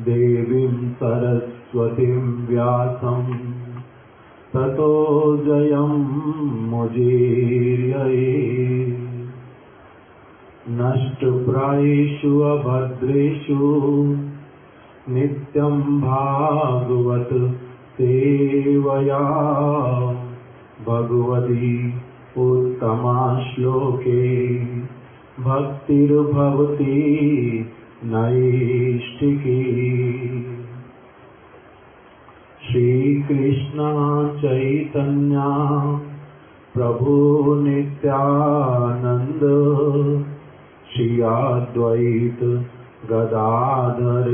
देवीं सरस्वतीं व्यासं ततो जयं मुदीरये। नष्टप्रायेषु अभद्रेषु नित्यं भागवत सेवया भगवती उत्तमा श्लोके भक्तिर्भवति नैष्ठिकी। श्रीकृष्ण चैतन्य प्रभु नित्यानंद श्री अद्वैत गदाधर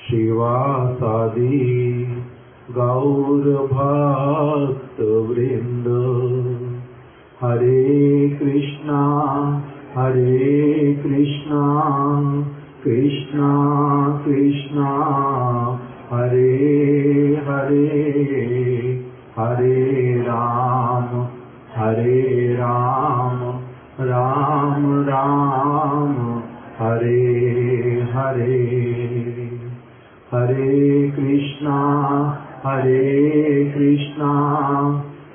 शिवासादि गौर भक्त वृंद। हरे कृष्णा कृष्णा कृष्णा हरे हरे, हरे राम राम राम हरे हरे। हरे कृष्णा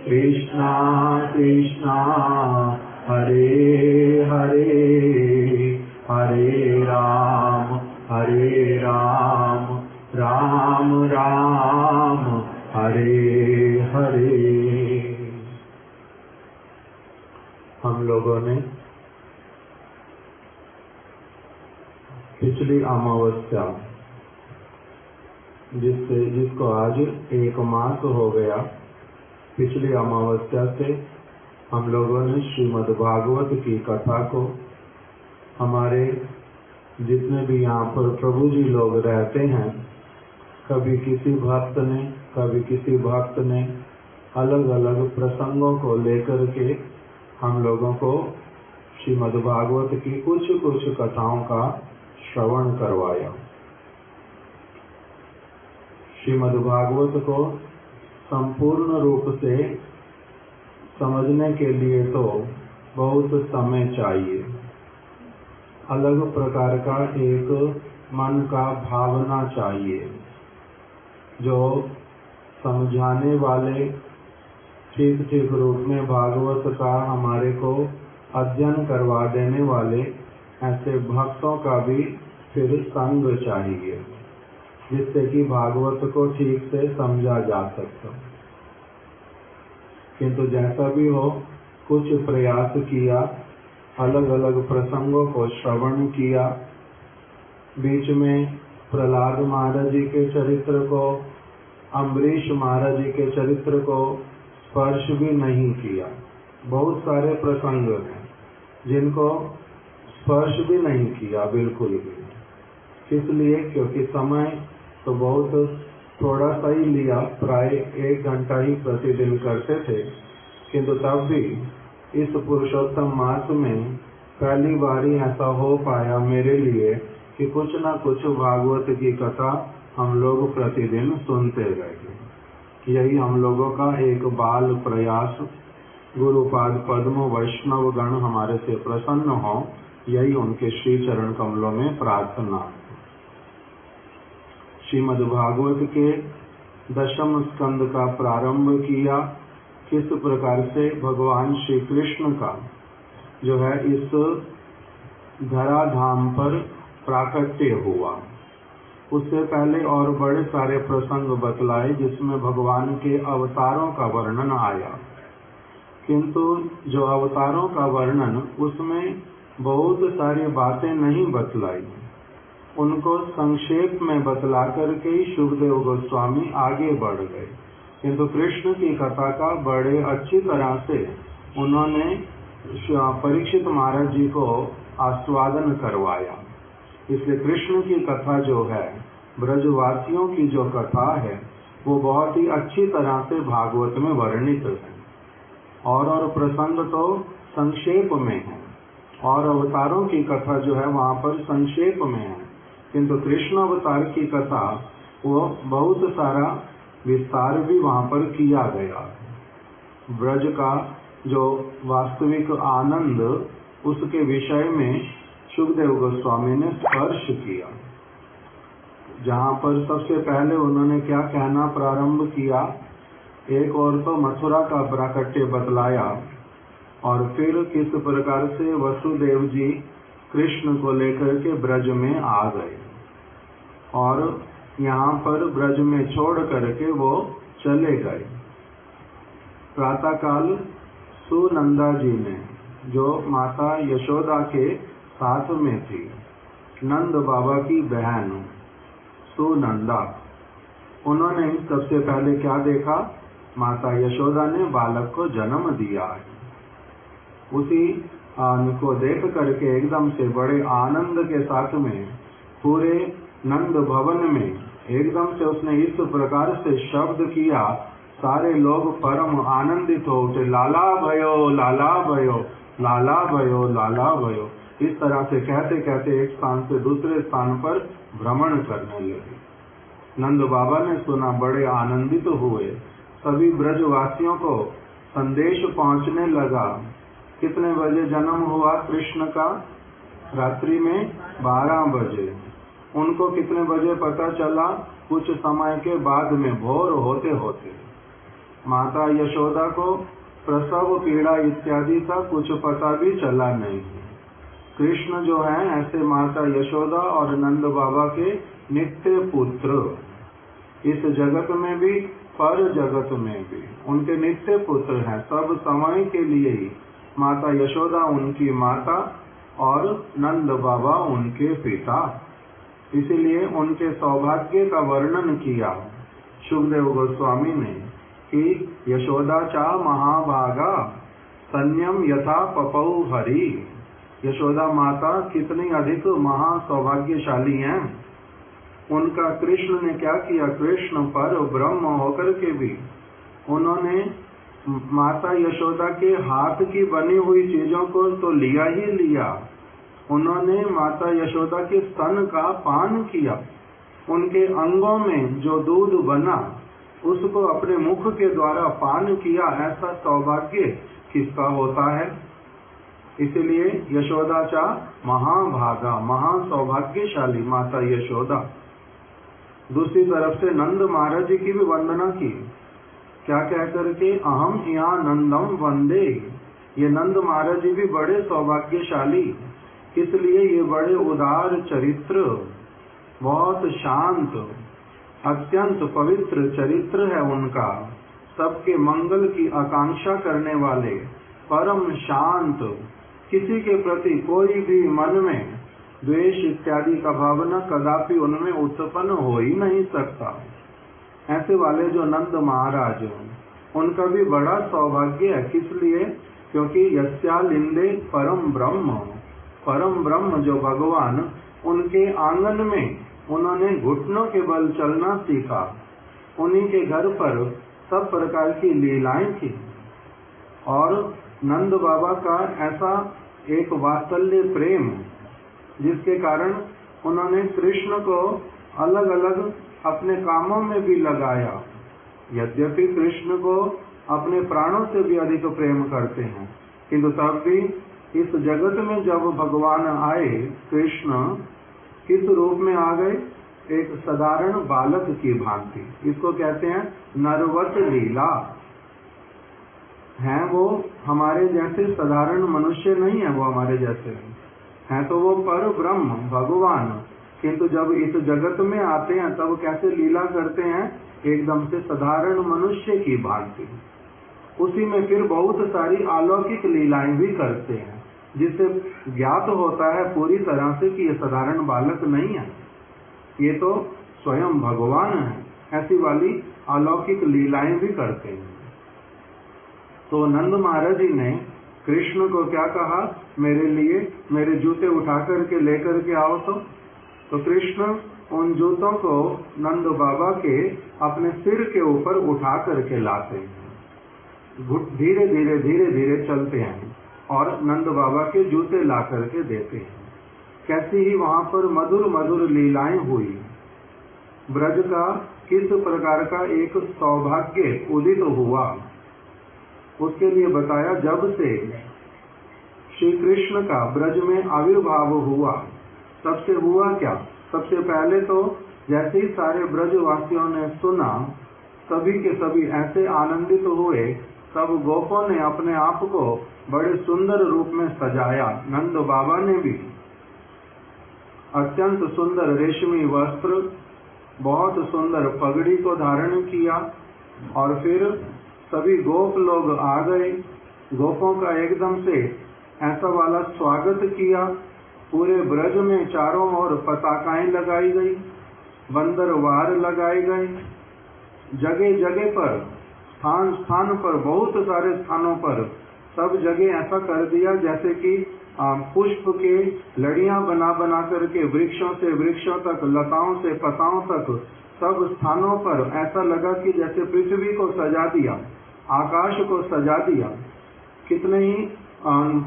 कृष्णा कृष्णा हरे हरे, हरे राम राम राम हरे हरे। हम लोगों ने पिछली अमावस्या जिसको आज 1 मास हो गया, पिछली अमावस्या से हम लोगों ने श्रीमद् भागवत की कथा को हमारे जितने भी यहाँ पर प्रभु जी लोग रहते हैं, कभी किसी भक्त ने अलग अलग प्रसंगों को लेकर के हम लोगों को श्रीमद् भागवत की कुछ कथाओं का श्रवण करवाया। श्रीमद् भागवत को संपूर्ण रूप से समझने के लिए तो बहुत समय चाहिए। अलग प्रकार का एक मन का भावना चाहिए, जो समझाने वाले ठीक ठीक रूप में भागवत का हमारे को अध्ययन करवा देने वाले ऐसे भक्तों का भी फिर संग चाहिए, जिससे कि भागवत को ठीक से समझा जा सकता। किंतु जैसा भी हो, कुछ प्रयास किया, अलग अलग प्रसंगों को श्रवण किया, बीच में प्रहलाद महाराज जी के चरित्र को, अम्बरीश महाराज जी के चरित्र को स्पर्श भी नहीं किया। बहुत सारे प्रसंग हैं जिनको स्पर्श भी नहीं किया बिल्कुल भी। इसलिए क्योंकि समय तो बहुत थोड़ा सा ही लिया, प्राय 1 घंटा ही प्रतिदिन करते थे, किंतु तब भी इस पुरुषोत्तम मास में पहली बारी ऐसा हो पाया मेरे लिए कि कुछ न कुछ भागवत की कथा हम लोग प्रतिदिन सुनते रहे। यही हम लोगों का एक बाल प्रयास। गुरुपाद पद्म वैष्णव गण हमारे से प्रसन्न हो, यही उनके श्री चरण कमलों में प्रार्थना। श्रीमद् भागवत के 10वें स्कंद का प्रारंभ किया। किस प्रकार से भगवान श्री कृष्ण का जो है इस धराधाम पर प्राकट्य हुआ। उससे पहले और बड़े सारे प्रसंग बतलाए जिसमें भगवान के अवतारों का वर्णन आया, किंतु जो अवतारों का वर्णन उसमें बहुत सारी बातें नहीं बतलाई। उनको संक्षेप में बतला करके ही शुभदेव गोस्वामी आगे बढ़ गए, किंतु कृष्ण की कथा का बड़े अच्छी तरह से उन्होंने परीक्षित महाराज जी को आस्वादन करवाया। इसलिए कृष्ण की कथा जो है, ब्रजवासियों की जो कथा है, वो बहुत ही अच्छी तरह से भागवत में वर्णित है। और प्रसंग तो संक्षेप में है, और अवतारों की कथा जो है वहाँ पर संक्षेप में है, किंतु कृष्ण अवतार की कथा वो बहुत सारा विस्तार भी वहाँ पर किया गया। ब्रज का जो वास्तविक आनंद, उसके विषय में शुभदेव गोस्वामी ने स्पर्श किया। जहाँ पर सबसे पहले उन्होंने क्या कहना प्रारंभ किया, एक और तो मथुरा का प्राकट्य बतलाया, और फिर किस प्रकार से वसुदेव जी कृष्ण को लेकर के ब्रज में आ गए, और यहाँ पर ब्रज में छोड़ करके वो चले गए। प्रातःकाल सुनंदा जी ने, जो माता यशोदा के साथ में थी, नंद बाबा की बहन सुनंदा, उन्होंने सबसे पहले क्या देखा, माता यशोदा ने बालक को जन्म दिया है। उसी को देख करके एकदम से बड़े आनंद के साथ में पूरे नंद भवन में एकदम से उसने इस प्रकार से शब्द किया, सारे लोग परम आनंदित हो उठे, लाला भयो लाला भयो लाला भयो लाला भयो। इस तरह से कहते कहते एक स्थान से दूसरे स्थान पर भ्रमण करने लगे। नंद बाबा ने सुना, बड़े आनंदित हुए। सभी ब्रजवासियों को संदेश पहुंचने लगा। कितने बजे जन्म हुआ कृष्ण का? रात्रि में 12 बजे। उनको कितने बजे पता चला? कुछ समय के बाद में, भोर होते होते। माता यशोदा को प्रसव पीड़ा इत्यादि का कुछ पता भी चला नहीं। कृष्ण जो है ऐसे माता यशोदा और नंद बाबा के नित्य पुत्र, इस जगत में भी पर जगत में भी उनके नित्य पुत्र हैं। सब समय के लिए ही माता यशोदा उनकी माता और नंद बाबा उनके पिता। इसीलिए उनके सौभाग्य का वर्णन किया शुभदेव गोस्वामी ने कि यशोदा चा महाभागा सन्यम यथा पपौ हरि। यशोदा माता कितनी अधिक महासौभाग्यशाली हैं। उनका कृष्ण ने क्या किया, कृष्ण पर ब्रह्म होकर के भी उन्होंने माता यशोदा के हाथ की बनी हुई चीजों को तो लिया ही लिया, उन्होंने माता यशोदा के स्तन का पान किया। उनके अंगों में जो दूध बना उसको अपने मुख के द्वारा पान किया, ऐसा सौभाग्य किसका होता है। इसलिए यशोदाचा महाभागा, महासौभाग्यशाली माता यशोदा। दूसरी तरफ से नंद महाराज जी की भी वंदना की, क्या कह करके, अहम यहाँ नंदम वंदे। ये नंद महाराज जी भी बड़े सौभाग्यशाली, इसलिए ये बड़े उदार चरित्र, बहुत शांत, अत्यंत पवित्र चरित्र है उनका, सबके मंगल की आकांक्षा करने वाले, परम शांत, किसी के प्रति कोई भी मन में द्वेष इत्यादि का भावना कदापि उनमें उत्पन्न हो ही नहीं सकता। ऐसे वाले जो नंद महाराज हैं, उनका भी बड़ा सौभाग्य है। किस लिए? क्योंकि यस्यालिंदे परम ब्रह्म, परम ब्रह्म जो भगवान, उनके आंगन में उन्होंने घुटनों के बल चलना सीखा। उन्हीं के घर पर सब प्रकार की लीलाएं थी और नंद बाबा का ऐसा एक वात्सल्य प्रेम, जिसके कारण उन्होंने कृष्ण को अलग अलग अपने कामों में भी लगाया। यद्यपि कृष्ण को अपने प्राणों से भी अधिक प्रेम करते हैं, किंतु तब भी इस जगत में जब भगवान आए, कृष्ण किस रूप में आ गए? एक साधारण बालक की भांति। इसको कहते हैं नरवत लीला। हैं वो हमारे जैसे साधारण मनुष्य नहीं है, वो हमारे जैसे हैं तो वो पर ब्रह्म भगवान, किंतु जब इस जगत में आते हैं तब कैसे लीला करते हैं? एकदम से साधारण मनुष्य की भांति। उसी में फिर बहुत सारी अलौकिक लीलाएं भी करते हैं, जिससे ज्ञात होता है पूरी तरह से कि ये साधारण बालक नहीं है, ये तो स्वयं भगवान है। ऐसी वाली अलौकिक लीलाएं भी करते हैं। तो नंद महाराज जी ने कृष्ण को क्या कहा? मेरे लिए मेरे जूते उठा करके लेकर के आओ। तो कृष्ण उन जूतों को नंद बाबा के अपने सिर के ऊपर उठा करके लाते हैं। धीरे धीरे धीरे धीरे चलते हैं और नंद बाबा के जूते ला करके देते हैं। कैसी ही वहां पर मधुर मधुर लीलाएं हुई। ब्रज का किस प्रकार का एक सौभाग्य उदित हुआ, उसके लिए बताया। जब से श्री कृष्ण का ब्रज में आविर्भाव हुआ, तब से हुआ क्या? सबसे पहले तो जैसे ही सारे ब्रजवासियों ने सुना, सभी के सभी ऐसे आनंदित हुए। सब गोपों ने अपने आप को बड़े सुंदर रूप में सजाया। नंद बाबा ने भी अत्यंत सुंदर रेशमी वस्त्र, बहुत सुंदर पगड़ी को धारण किया और फिर सभी गोप लोग आ गए। गोपों का एकदम से ऐसा वाला स्वागत किया। पूरे ब्रज में चारों ओर पताकाएं लगाई गई, बंदरवार लगाए गए। जगह जगह पर, स्थान स्थान पर, बहुत सारे स्थानों पर सब जगह ऐसा कर दिया जैसे कि पुष्प के लड़ियां बना बना करके वृक्षों से वृक्षों तक, लताओं से पताओं तक, सब स्थानों पर ऐसा लगा कि जैसे पृथ्वी को सजा दिया, आकाश को सजा दिया। कितने ही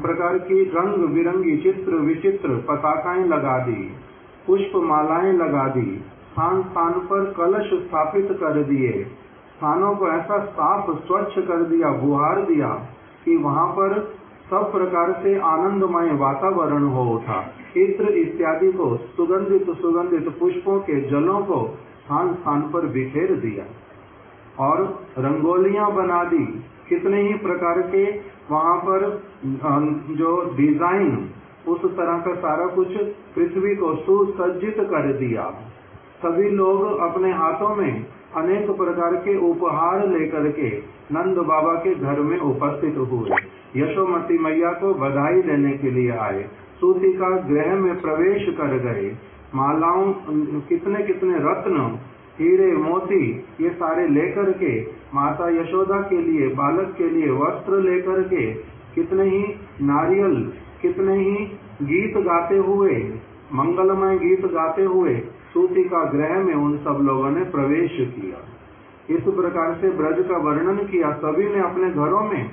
प्रकार की रंग बिरंगी चित्र विचित्र पताकाएं लगा दी, पुष्प मालाएं लगा दी, स्थान स्थान पर कलश स्थापित कर दिए, स्थानों को ऐसा साफ स्वच्छ कर दिया, बुहार दिया कि वहां पर सब प्रकार से आनंदमय वातावरण हो उठा। इत्र इत्यादि को सुगंधित सुगंधित पुष्पों के जलों को स्थान स्थान पर बिखेर दिया और रंगोलियां बना दी। कितने ही प्रकार के वहां पर जो डिजाइन, उस तरह का सारा कुछ पृथ्वी को सुसज्जित कर दिया। सभी लोग अपने हाथों में अनेक प्रकार के उपहार लेकर के नंद बाबा के घर में उपस्थित हुए। यशोमती मैया को बधाई देने के लिए आए, सूतिका गृह में प्रवेश कर गए। मालाओं, कितने कितने रत्न, हीरे मोती, ये सारे लेकर के माता यशोदा के लिए, बालक के लिए वस्त्र लेकर के, कितने ही नारियल, कितने ही गीत गाते हुए, मंगलमय गीत गाते हुए सूतिका गृह में उन सब लोगों ने प्रवेश किया। इस प्रकार से ब्रज का वर्णन किया। सभी ने अपने घरों में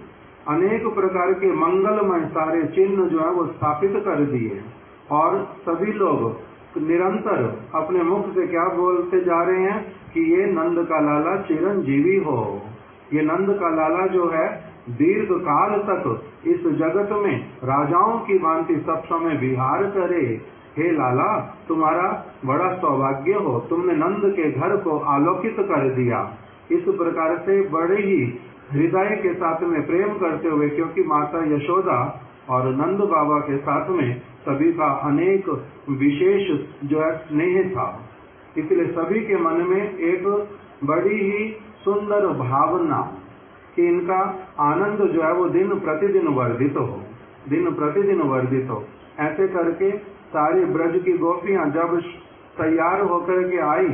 अनेक प्रकार के मंगलमय सारे चिन्ह जो है वो स्थापित कर दिए और सभी लोग निरंतर अपने मुख से क्या बोलते जा रहे हैं कि ये नंद का लाला चिरंजीवी हो, ये नंद का लाला जो है दीर्घ काल तक इस जगत में राजाओं की भांति सब समय विहार करे। हे लाला, तुम्हारा बड़ा सौभाग्य हो, तुमने नंद के घर को आलोकित कर दिया। इस प्रकार से बड़े ही हृदय के साथ में प्रेम करते हुए, क्योंकि माता यशोदा और नंद बाबा के साथ में सभी का अनेक विशेष जो है स्नेह था, इसलिए सभी के मन में एक बड़ी ही सुंदर भावना कि इनका आनंद जो है वो दिन प्रतिदिन वर्धित हो, दिन प्रतिदिन वर्धित हो। ऐसे करके सारी ब्रज की गोपियां जब तैयार होकर के आई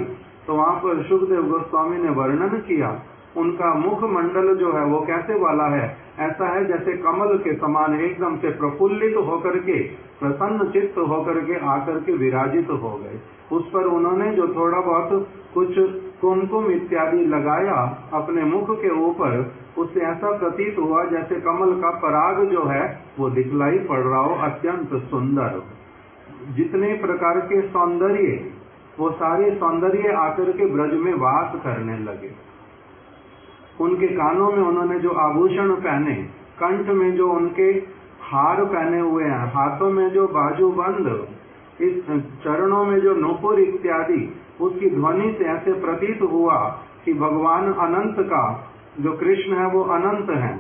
तो वहां पर शुकदेव गोस्वामी ने वर्णन किया, उनका मुख मंडल जो है वो कैसे वाला है, ऐसा है जैसे कमल के समान एकदम से प्रफुल्लित होकर के, प्रसन्न चित्त होकर के आकर के विराजित हो गए। उस पर उन्होंने जो थोड़ा बहुत कुछ कुमकुम इत्यादि लगाया अपने मुख के ऊपर, उससे ऐसा प्रतीत हुआ जैसे कमल का पराग जो है वो दिखलाई पड़ रहा हो, अत्यंत सुंदर। जितने प्रकार के सौंदर्य, वो सारे सौंदर्य आकर के ब्रज में वास करने लगे। उनके कानों में उन्होंने जो आभूषण पहने, कंठ में जो उनके हार पहने हुए हैं, हाथों में जो बाजूबंद, इस चरणों में जो नूपुर इत्यादि, उसकी ध्वनि से ऐसे प्रतीत हुआ कि भगवान अनंत का जो कृष्ण है वो अनंत है।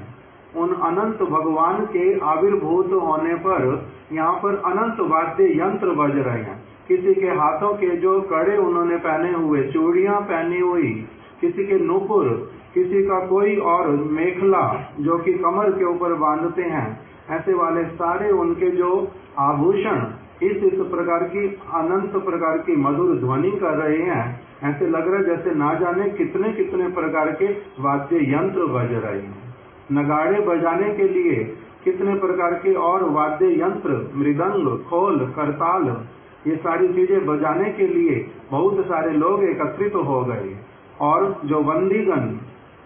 उन अनंत भगवान के आविर्भूत होने पर यहाँ पर अनंत वाद्य यंत्र बज रहे हैं। किसी के हाथों के जो कड़े उन्होंने पहने हुए, चूड़ियां पहनी हुई, किसी के नूपुर, किसी का कोई और मेखला जो कि कमर के ऊपर बांधते हैं, ऐसे वाले सारे उनके जो आभूषण इस प्रकार की अनंत प्रकार की मधुर ध्वनि कर रहे हैं। ऐसे लग रहा है जैसे ना जाने कितने कितने प्रकार के वाद्य यंत्र बज रहे हैं। नगाड़े बजाने के लिए कितने प्रकार के और वाद्य यंत्र, मृदंग, खोल, करताल, ये सारी चीजें बजाने के लिए बहुत सारे लोग एकत्रित हो गए। और जो वंदीगण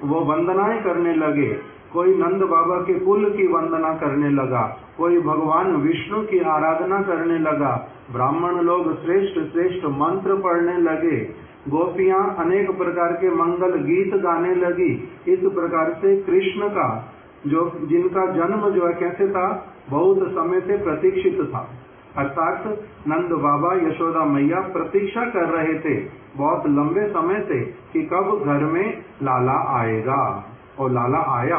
वो वंदनाएं करने लगे, कोई नंद बाबा के कुल की वंदना करने लगा, कोई भगवान विष्णु की आराधना करने लगा, ब्राह्मण लोग श्रेष्ठ श्रेष्ठ मंत्र पढ़ने लगे, गोपियां अनेक प्रकार के मंगल गीत गाने लगी। इस प्रकार से कृष्ण का जो जिनका जन्म जो है कैसे था, बहुत समय से प्रतीक्षित था, अर्थात नंद बाबा यशोदा मैया प्रतीक्षा कर रहे थे बहुत लंबे समय से कि कब घर में लाला आएगा। और लाला आया।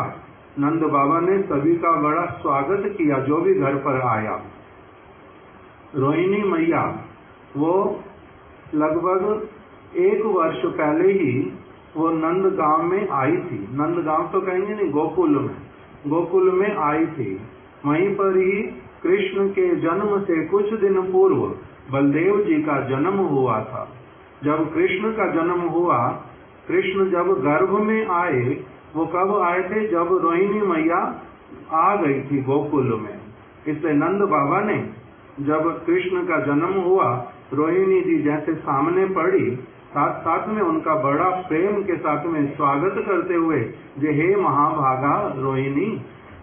नंद बाबा ने सभी का बड़ा स्वागत किया जो भी घर पर आया। रोहिणी मैया वो लगभग 1 वर्ष पहले ही वो नंद गांव में आई थी। नंद गांव तो कहेंगे नहीं, गोकुल में आई थी। वहीं पर ही कृष्ण के जन्म से कुछ दिन पूर्व बलदेव जी का जन्म हुआ था। जब कृष्ण का जन्म हुआ, कृष्ण जब गर्भ में आए, वो कब आए थे, जब रोहिणी मैया आ गई थी गोकुल में। इसलिए नंद बाबा ने जब कृष्ण का जन्म हुआ, रोहिणी जी जैसे सामने पड़ी, साथ साथ में उनका बड़ा प्रेम के साथ में स्वागत करते हुए, जे हे महाभागा रोहिणी,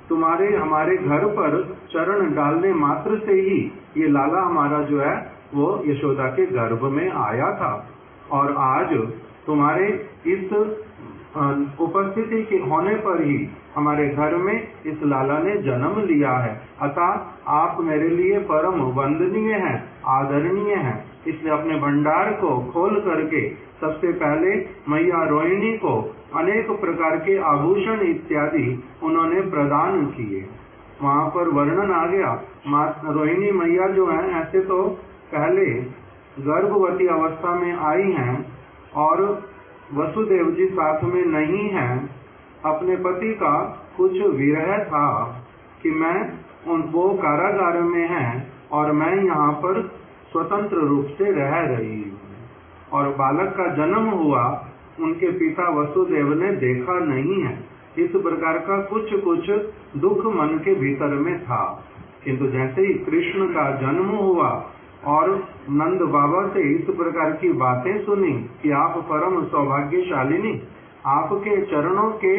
तुम्हारे हमारे घर पर चरण डालने मात्र से ही ये लाला हमारा जो है वो यशोदा के गर्भ में आया था। और आज तुम्हारे इस उपस्थिति के होने पर ही हमारे घर में इस लाला ने जन्म लिया है। अतः आप मेरे लिए परम वंदनीय हैं, आदरणीय हैं। इसलिए अपने भंडार को खोल करके सबसे पहले मैया रोहिणी को अनेक प्रकार के आभूषण इत्यादि उन्होंने प्रदान किए। वहाँ पर वर्णन आ गया, रोहिणी मैया जो है ऐसे तो पहले गर्भवती अवस्था में आई हैं और वसुदेव जी साथ में नहीं हैं। अपने पति का कुछ विरह था कि वो कारागार में हैं और मैं यहाँ पर स्वतंत्र रूप से रह रही हूँ। और बालक का जन्म हुआ, उनके पिता वसुदेव ने देखा नहीं है। इस प्रकार का कुछ दुख मन के भीतर में था। किंतु जैसे ही कृष्ण का जन्म हुआ और नंद बाबा से इस प्रकार की बातें सुनी कि आप परम सौभाग्यशालिनी, आपके चरणों के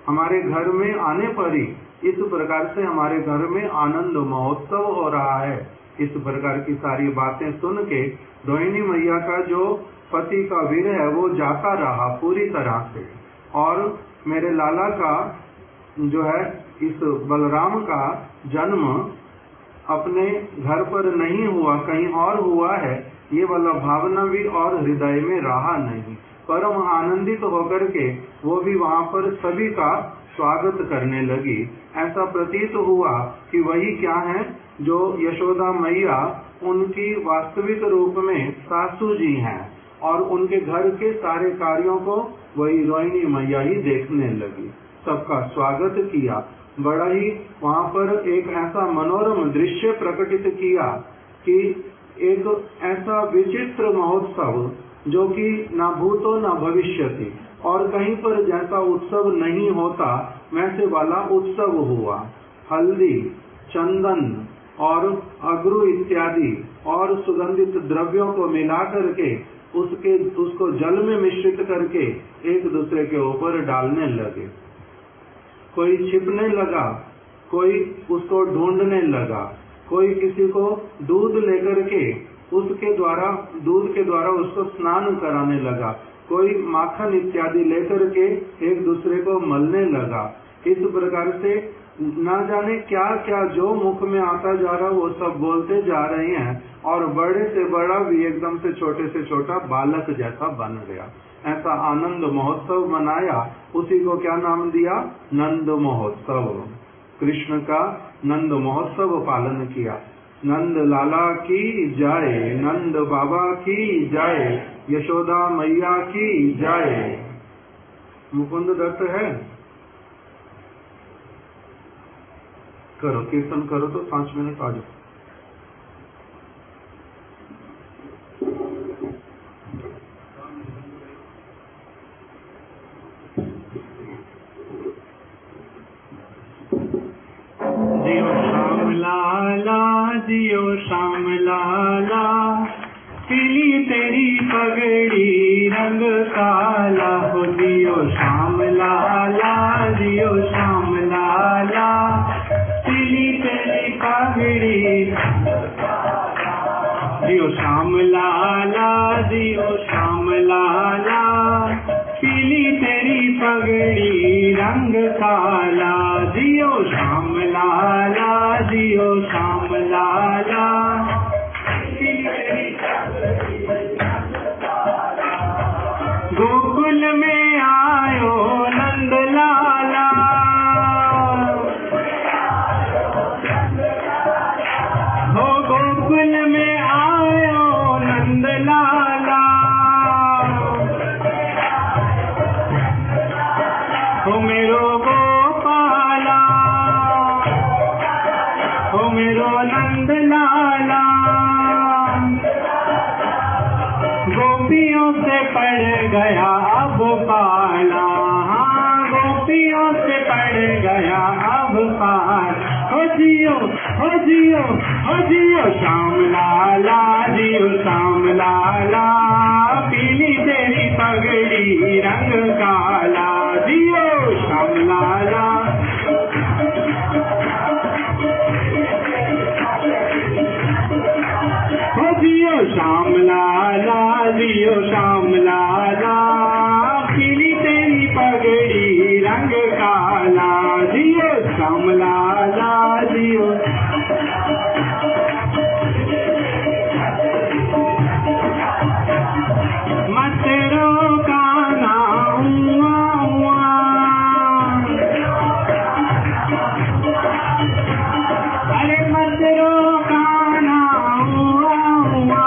हमारे घर में आने पर ही इस प्रकार से हमारे घर में आनंद महोत्सव हो रहा है। इस प्रकार की सारी बातें सुन के रोहिणी मैया का जो पति का विरह वो जाता रहा पूरी तरह से। और मेरे लाला का जो है, इस बलराम का जन्म अपने घर पर नहीं हुआ, कहीं और हुआ है, ये वाला भावना भी और हृदय में रहा नहीं। परम आनंदित होकर के वो भी वहाँ पर सभी का स्वागत करने लगी। ऐसा प्रतीत हुआ कि वही क्या है जो यशोदा मैया उनकी वास्तविक रूप में सासू जी हैं, और उनके घर के सारे कार्यों को वही रोहिणी मैया ही देखने लगी, सबका स्वागत किया। बड़ा ही वहाँ पर एक ऐसा मनोरम दृश्य प्रकटित किया कि एक ऐसा विचित्र महोत्सव जो कि ना भूतो ना भविष्यति, और कहीं पर जैसा उत्सव नहीं होता वैसे वाला उत्सव हुआ। हल्दी, चंदन और अगरू इत्यादि और सुगंधित द्रव्यों को मिला करके उसको जल में मिश्रित करके एक दूसरे के ऊपर डालने लगे। कोई छिपने लगा, कोई उसको ढूंढने लगा, कोई किसी को दूध लेकर के दूध के द्वारा उसको स्नान कराने लगा, कोई माखन इत्यादि लेकर के एक दूसरे को मलने लगा। इस प्रकार से ना जाने क्या क्या जो मुख में आता जा रहा वो सब बोलते जा रहे हैं, और बड़े से बड़ा भी एकदम से छोटा बालक जैसा बन गया। ऐसा आनंद महोत्सव मनाया, उसी को क्या नाम दिया? नंद महोत्सव। कृष्ण का नंद महोत्सव पालन किया। नंद लाला की जय, नंद बाबा की जय, यशोदा मैया की जय। मुकुंद दत्त है, करो कीर्तन करो तो 5 मिनट आ जाओ।
जियो श्याम लाला, जियो श्याम लाला, पीली तेरी पगड़ी रंग काला हो। जियो श्याम लाला, जियो श्याम लाला, पीली तेरी पगड़ी। जियो श्याम लाला, जियो श्याम लाला, पीली तेरी पगड़ी रंग काला। जियो श्याम लाला, जियो श्याम लाला, गोकुल में आयो नंद लाला, हो गोकुल में आयो नंद लाला, हो मेरो गोपाला, हो मेरो नंद लाला। गोपियों से पड़ गया अब पाला, हाँ गोपियों से पड़ गया अब पार। हो जियो, हो जियो, हो जियो श्याम लाला, जियो श्याम लाला, पीली तेरी पगड़ी रंग काला। जियो श्याम लाला, हो जियो श्याम लाला, जियो श्याम लाला, पीली तेरी पगड़ी रंग काला। जियो श्याम लाला, जियो। मत रोका ना हुआ हुआ, अरे मत रोका ना हुआ हुआ,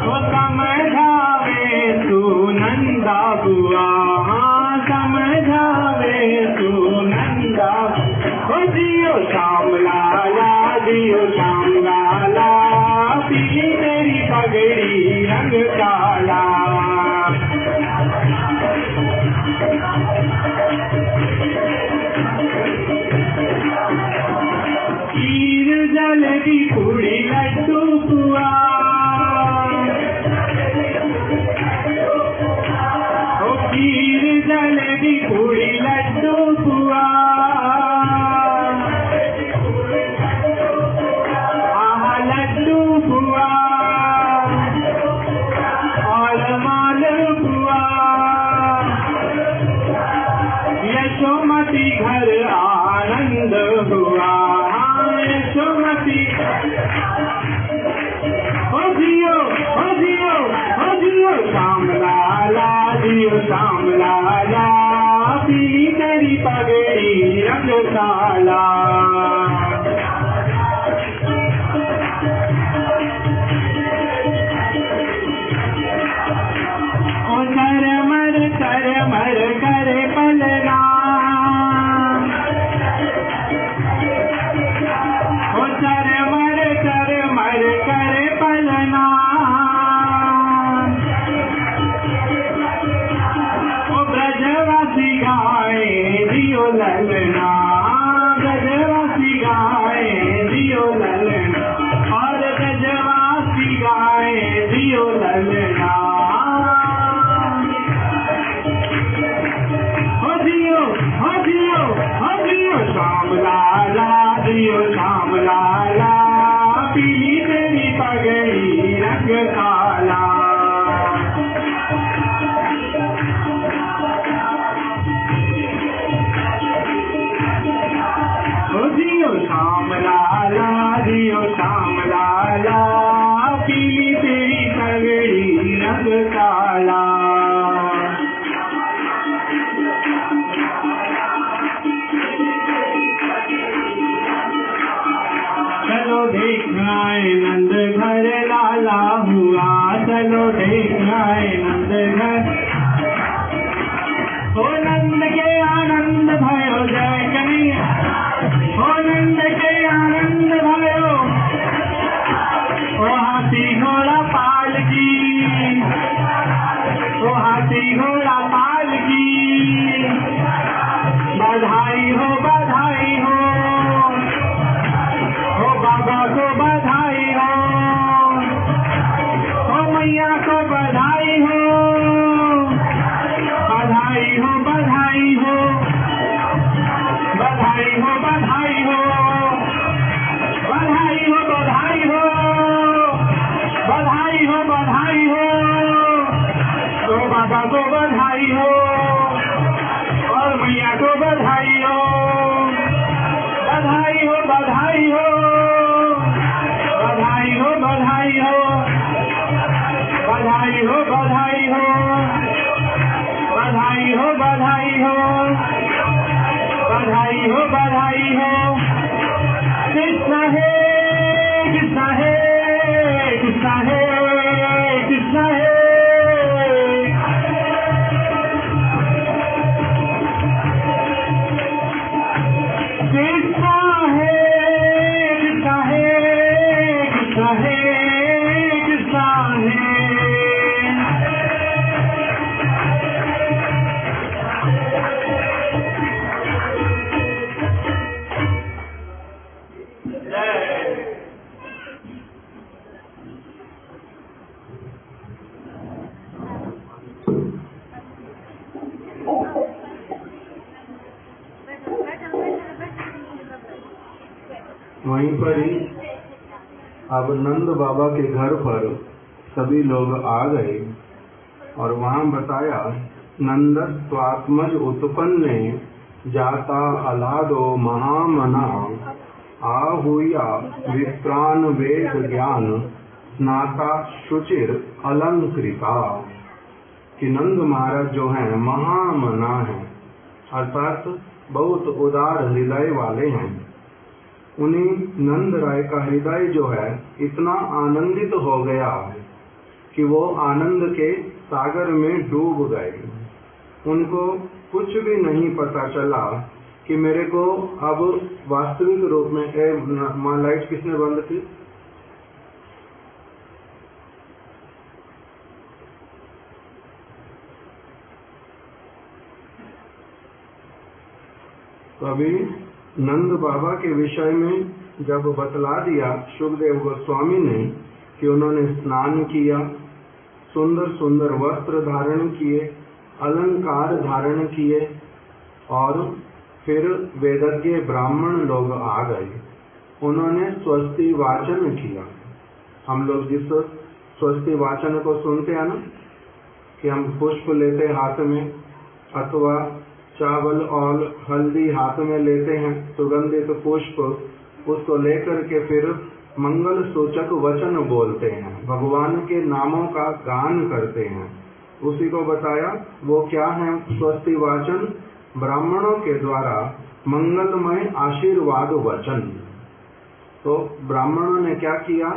वो समझावे तू नंदा बुआ, हाँ समझावे भर आनंद हुआ। यशोमती हो जियो, हो जियो, हो जियो श्याम लाला, जियो श्याम लाला, पीली तेरी पगड़ी रंग काला। ओ चरमर करे पलना, ओ चरमर करे पलना, ओ ब्रजवासी गाए जियो ललना, ब्रजवासी गाए जियो ललना, और ब्रजवासी गाए जियो ललना। हो जियो, हो जियो, हो जियो श्याम लाला, जियो श्याम लाला, पीली तेरी पगड़ी रंग काला। हो जियो श्याम लाला, जियो श्याम लाला, पीली तेरी पगड़ी रंग काला। चलो देखनाए नंद घर लाला हुआ, चलो देखनाए नंद घर। ओ नंद के आनंद भयो जय कन्हैया, ओ नंद के आनंद भयो, ओ हाथी घोड़ा पालकी, ओ हाथी घोड़ा पालकी, बधाई हो, बधाई हो, ओ बाबा को बधाई हो, ओ मैया को बधाई हो, बधाई हो, बधाई हो, बधाई हो, बधाई हो, बधाई हो, बधाई हो, बधाई हो, बधाई हो, ओ बाबा को बधाई हो, और मैया को बधाई हो, बधाई हो, बधाई हो, बधाई हो, बधाई हो, बधाई हो, बधाई हो, बधाई हो, बधाई हो, बधाई हो, बधाई हो। कृष्ण है, कृष्ण है, कृष्ण है, कृष्ण है। कृष्ण है, कृष्ण है, कृष्ण है, कृष्ण है।
वहीं पर ही अब नंद बाबा के घर पर सभी लोग आ गए और वहां बताया नंद स्वात्मज उत्पन्न जाता अलादो महामना आहुया विप्रान वेद ज्ञान स्नाता शुचिर अलंकृता। कि नंद महाराज जो हैं महामना हैं, अर्थात बहुत उदार हृदय वाले हैं। उन्हीं नंद राय का हृदय जो है इतना आनंदित हो गया कि वो आनंद के सागर में डूब गए। उनको कुछ भी नहीं पता चला कि मेरे को अब वास्तविक रूप में लाइट किसने बंद की? तो अभी नंद बाबा के विषय में जब बतला दिया सुखदेव गोस्वामी ने कि उन्होंने स्नान किया, सुंदर सुंदर वस्त्र धारण किए, अलंकार धारण किए और फिर वेदज्ञ ब्राह्मण लोग आ गए। उन्होंने स्वस्ति वाचन किया। हम लोग जिस स्वस्ति वाचन को सुनते हैं ना, कि हम पुष्प लेते हाथ में अथवा चावल और हल्दी हाथ में लेते हैं, सुगंधित पुष्प, उसको लेकर के फिर मंगल सूचक वचन बोलते हैं, भगवान के नामों का गान करते हैं। उसी को बताया वो क्या है, स्वस्ति वाचन, ब्राह्मणों के द्वारा मंगलमय आशीर्वाद वचन। तो ब्राह्मणों ने क्या किया,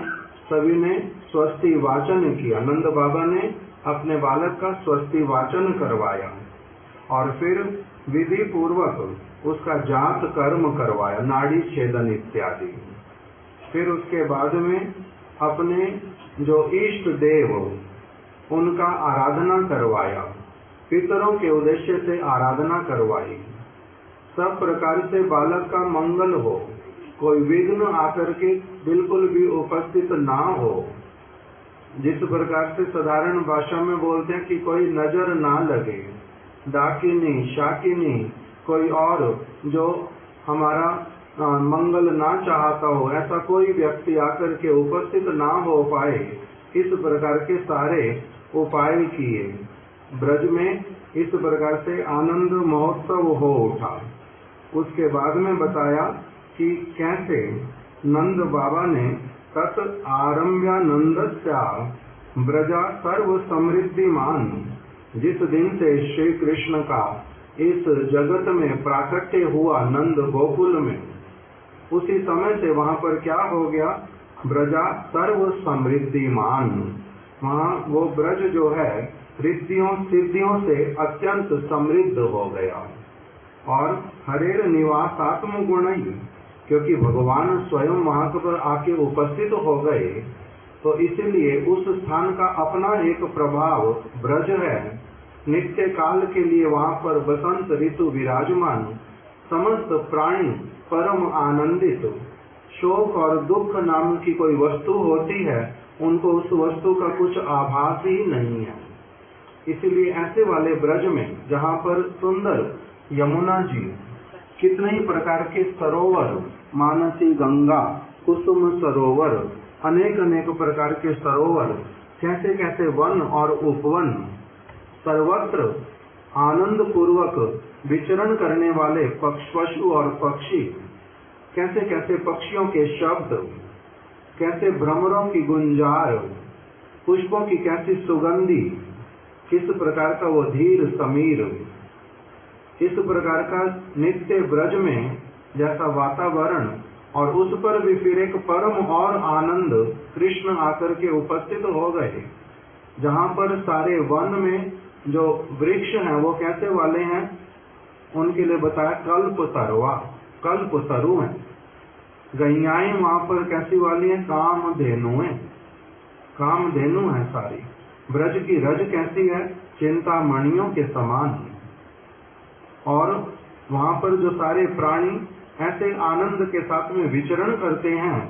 सभी ने स्वस्ति वाचन किया। नंद बाबा ने अपने बालक का स्वस्ति वाचन करवाया और फिर विधि पूर्वक उसका जात कर्म करवाया, नाड़ी छेदन इत्यादि। फिर उसके बाद में अपने जो इष्ट देव उनका आराधना करवाया, पितरों के उद्देश्य से आराधना करवाई। सब प्रकार से बालक का मंगल हो, कोई विघ्न आकर के बिल्कुल भी उपस्थित ना हो। जिस प्रकार से साधारण भाषा में बोलते हैं कि कोई नजर ना लगे, डाकिनी शाकिनी कोई और जो हमारा मंगल ना चाहता हो, ऐसा कोई व्यक्ति आकर के उपस्थित ना हो पाए, इस प्रकार के सारे उपाय किए। ब्रज में इस प्रकार से आनंद महोत्सव हो उठा। उसके बाद में बताया कि कैसे नंद बाबा ने तत् आरम्भ्यानंदस्या ब्रजा सर्व समृद्धिमान, जिस दिन से श्री कृष्ण का इस जगत में प्राकट्य हुआ नंद गोकुल में, उसी समय से वहां पर क्या हो गया, ब्रजा सर्व समृद्धिमान। वहाँ वो ब्रज जो है रिद्धियों सिद्धियों से अत्यंत समृद्ध हो गया। और हरेर निवासात्म गुणई, क्योंकि भगवान स्वयं वहां पर आके उपस्थित हो गए, तो इसीलिए उस स्थान का अपना एक प्रभाव ब्रज है। नित्य काल के लिए वहां पर बसंत ऋतु विराजमान, समस्त प्राणी परम आनंदित, शोक और दुख नाम की कोई वस्तु होती है, उनको उस वस्तु का कुछ आभास ही नहीं है। इसलिए ऐसे वाले ब्रज में जहाँ पर सुंदर यमुना जी, कितने ही प्रकार के सरोवर, मानसी गंगा, कुसुम सरोवर, अनेक अनेक प्रकार के सरोवर, कैसे कैसे वन और उपवन, सर्वत्र आनंद पूर्वक विचरण करने वाले पशु और पक्षी, कैसे कैसे पक्षियों के शब्द, कैसे भ्रमरों की गुंजार, पुष्पों की कैसी सुगंधी, किस प्रकार का वो धीर समीर, इस प्रकार का नित्य ब्रज में जैसा वातावरण, और उस पर भी फिर एक परम और आनंद कृष्ण आकर के उपस्थित हो गए। जहाँ पर सारे वन में जो वृक्ष हैं वो कैसे वाले हैं, उनके लिए बताया कल्प तरवा, कल्प तरु हैं। गैयाएं वहां पर कैसी वाली हैं, काम धेनुएं, काम धेनु है सारी। ब्रज की रज कैसी है, चिंतामणियों के समान। और वहां पर जो सारे प्राणी ऐसे आनंद के साथ में विचरण करते हैं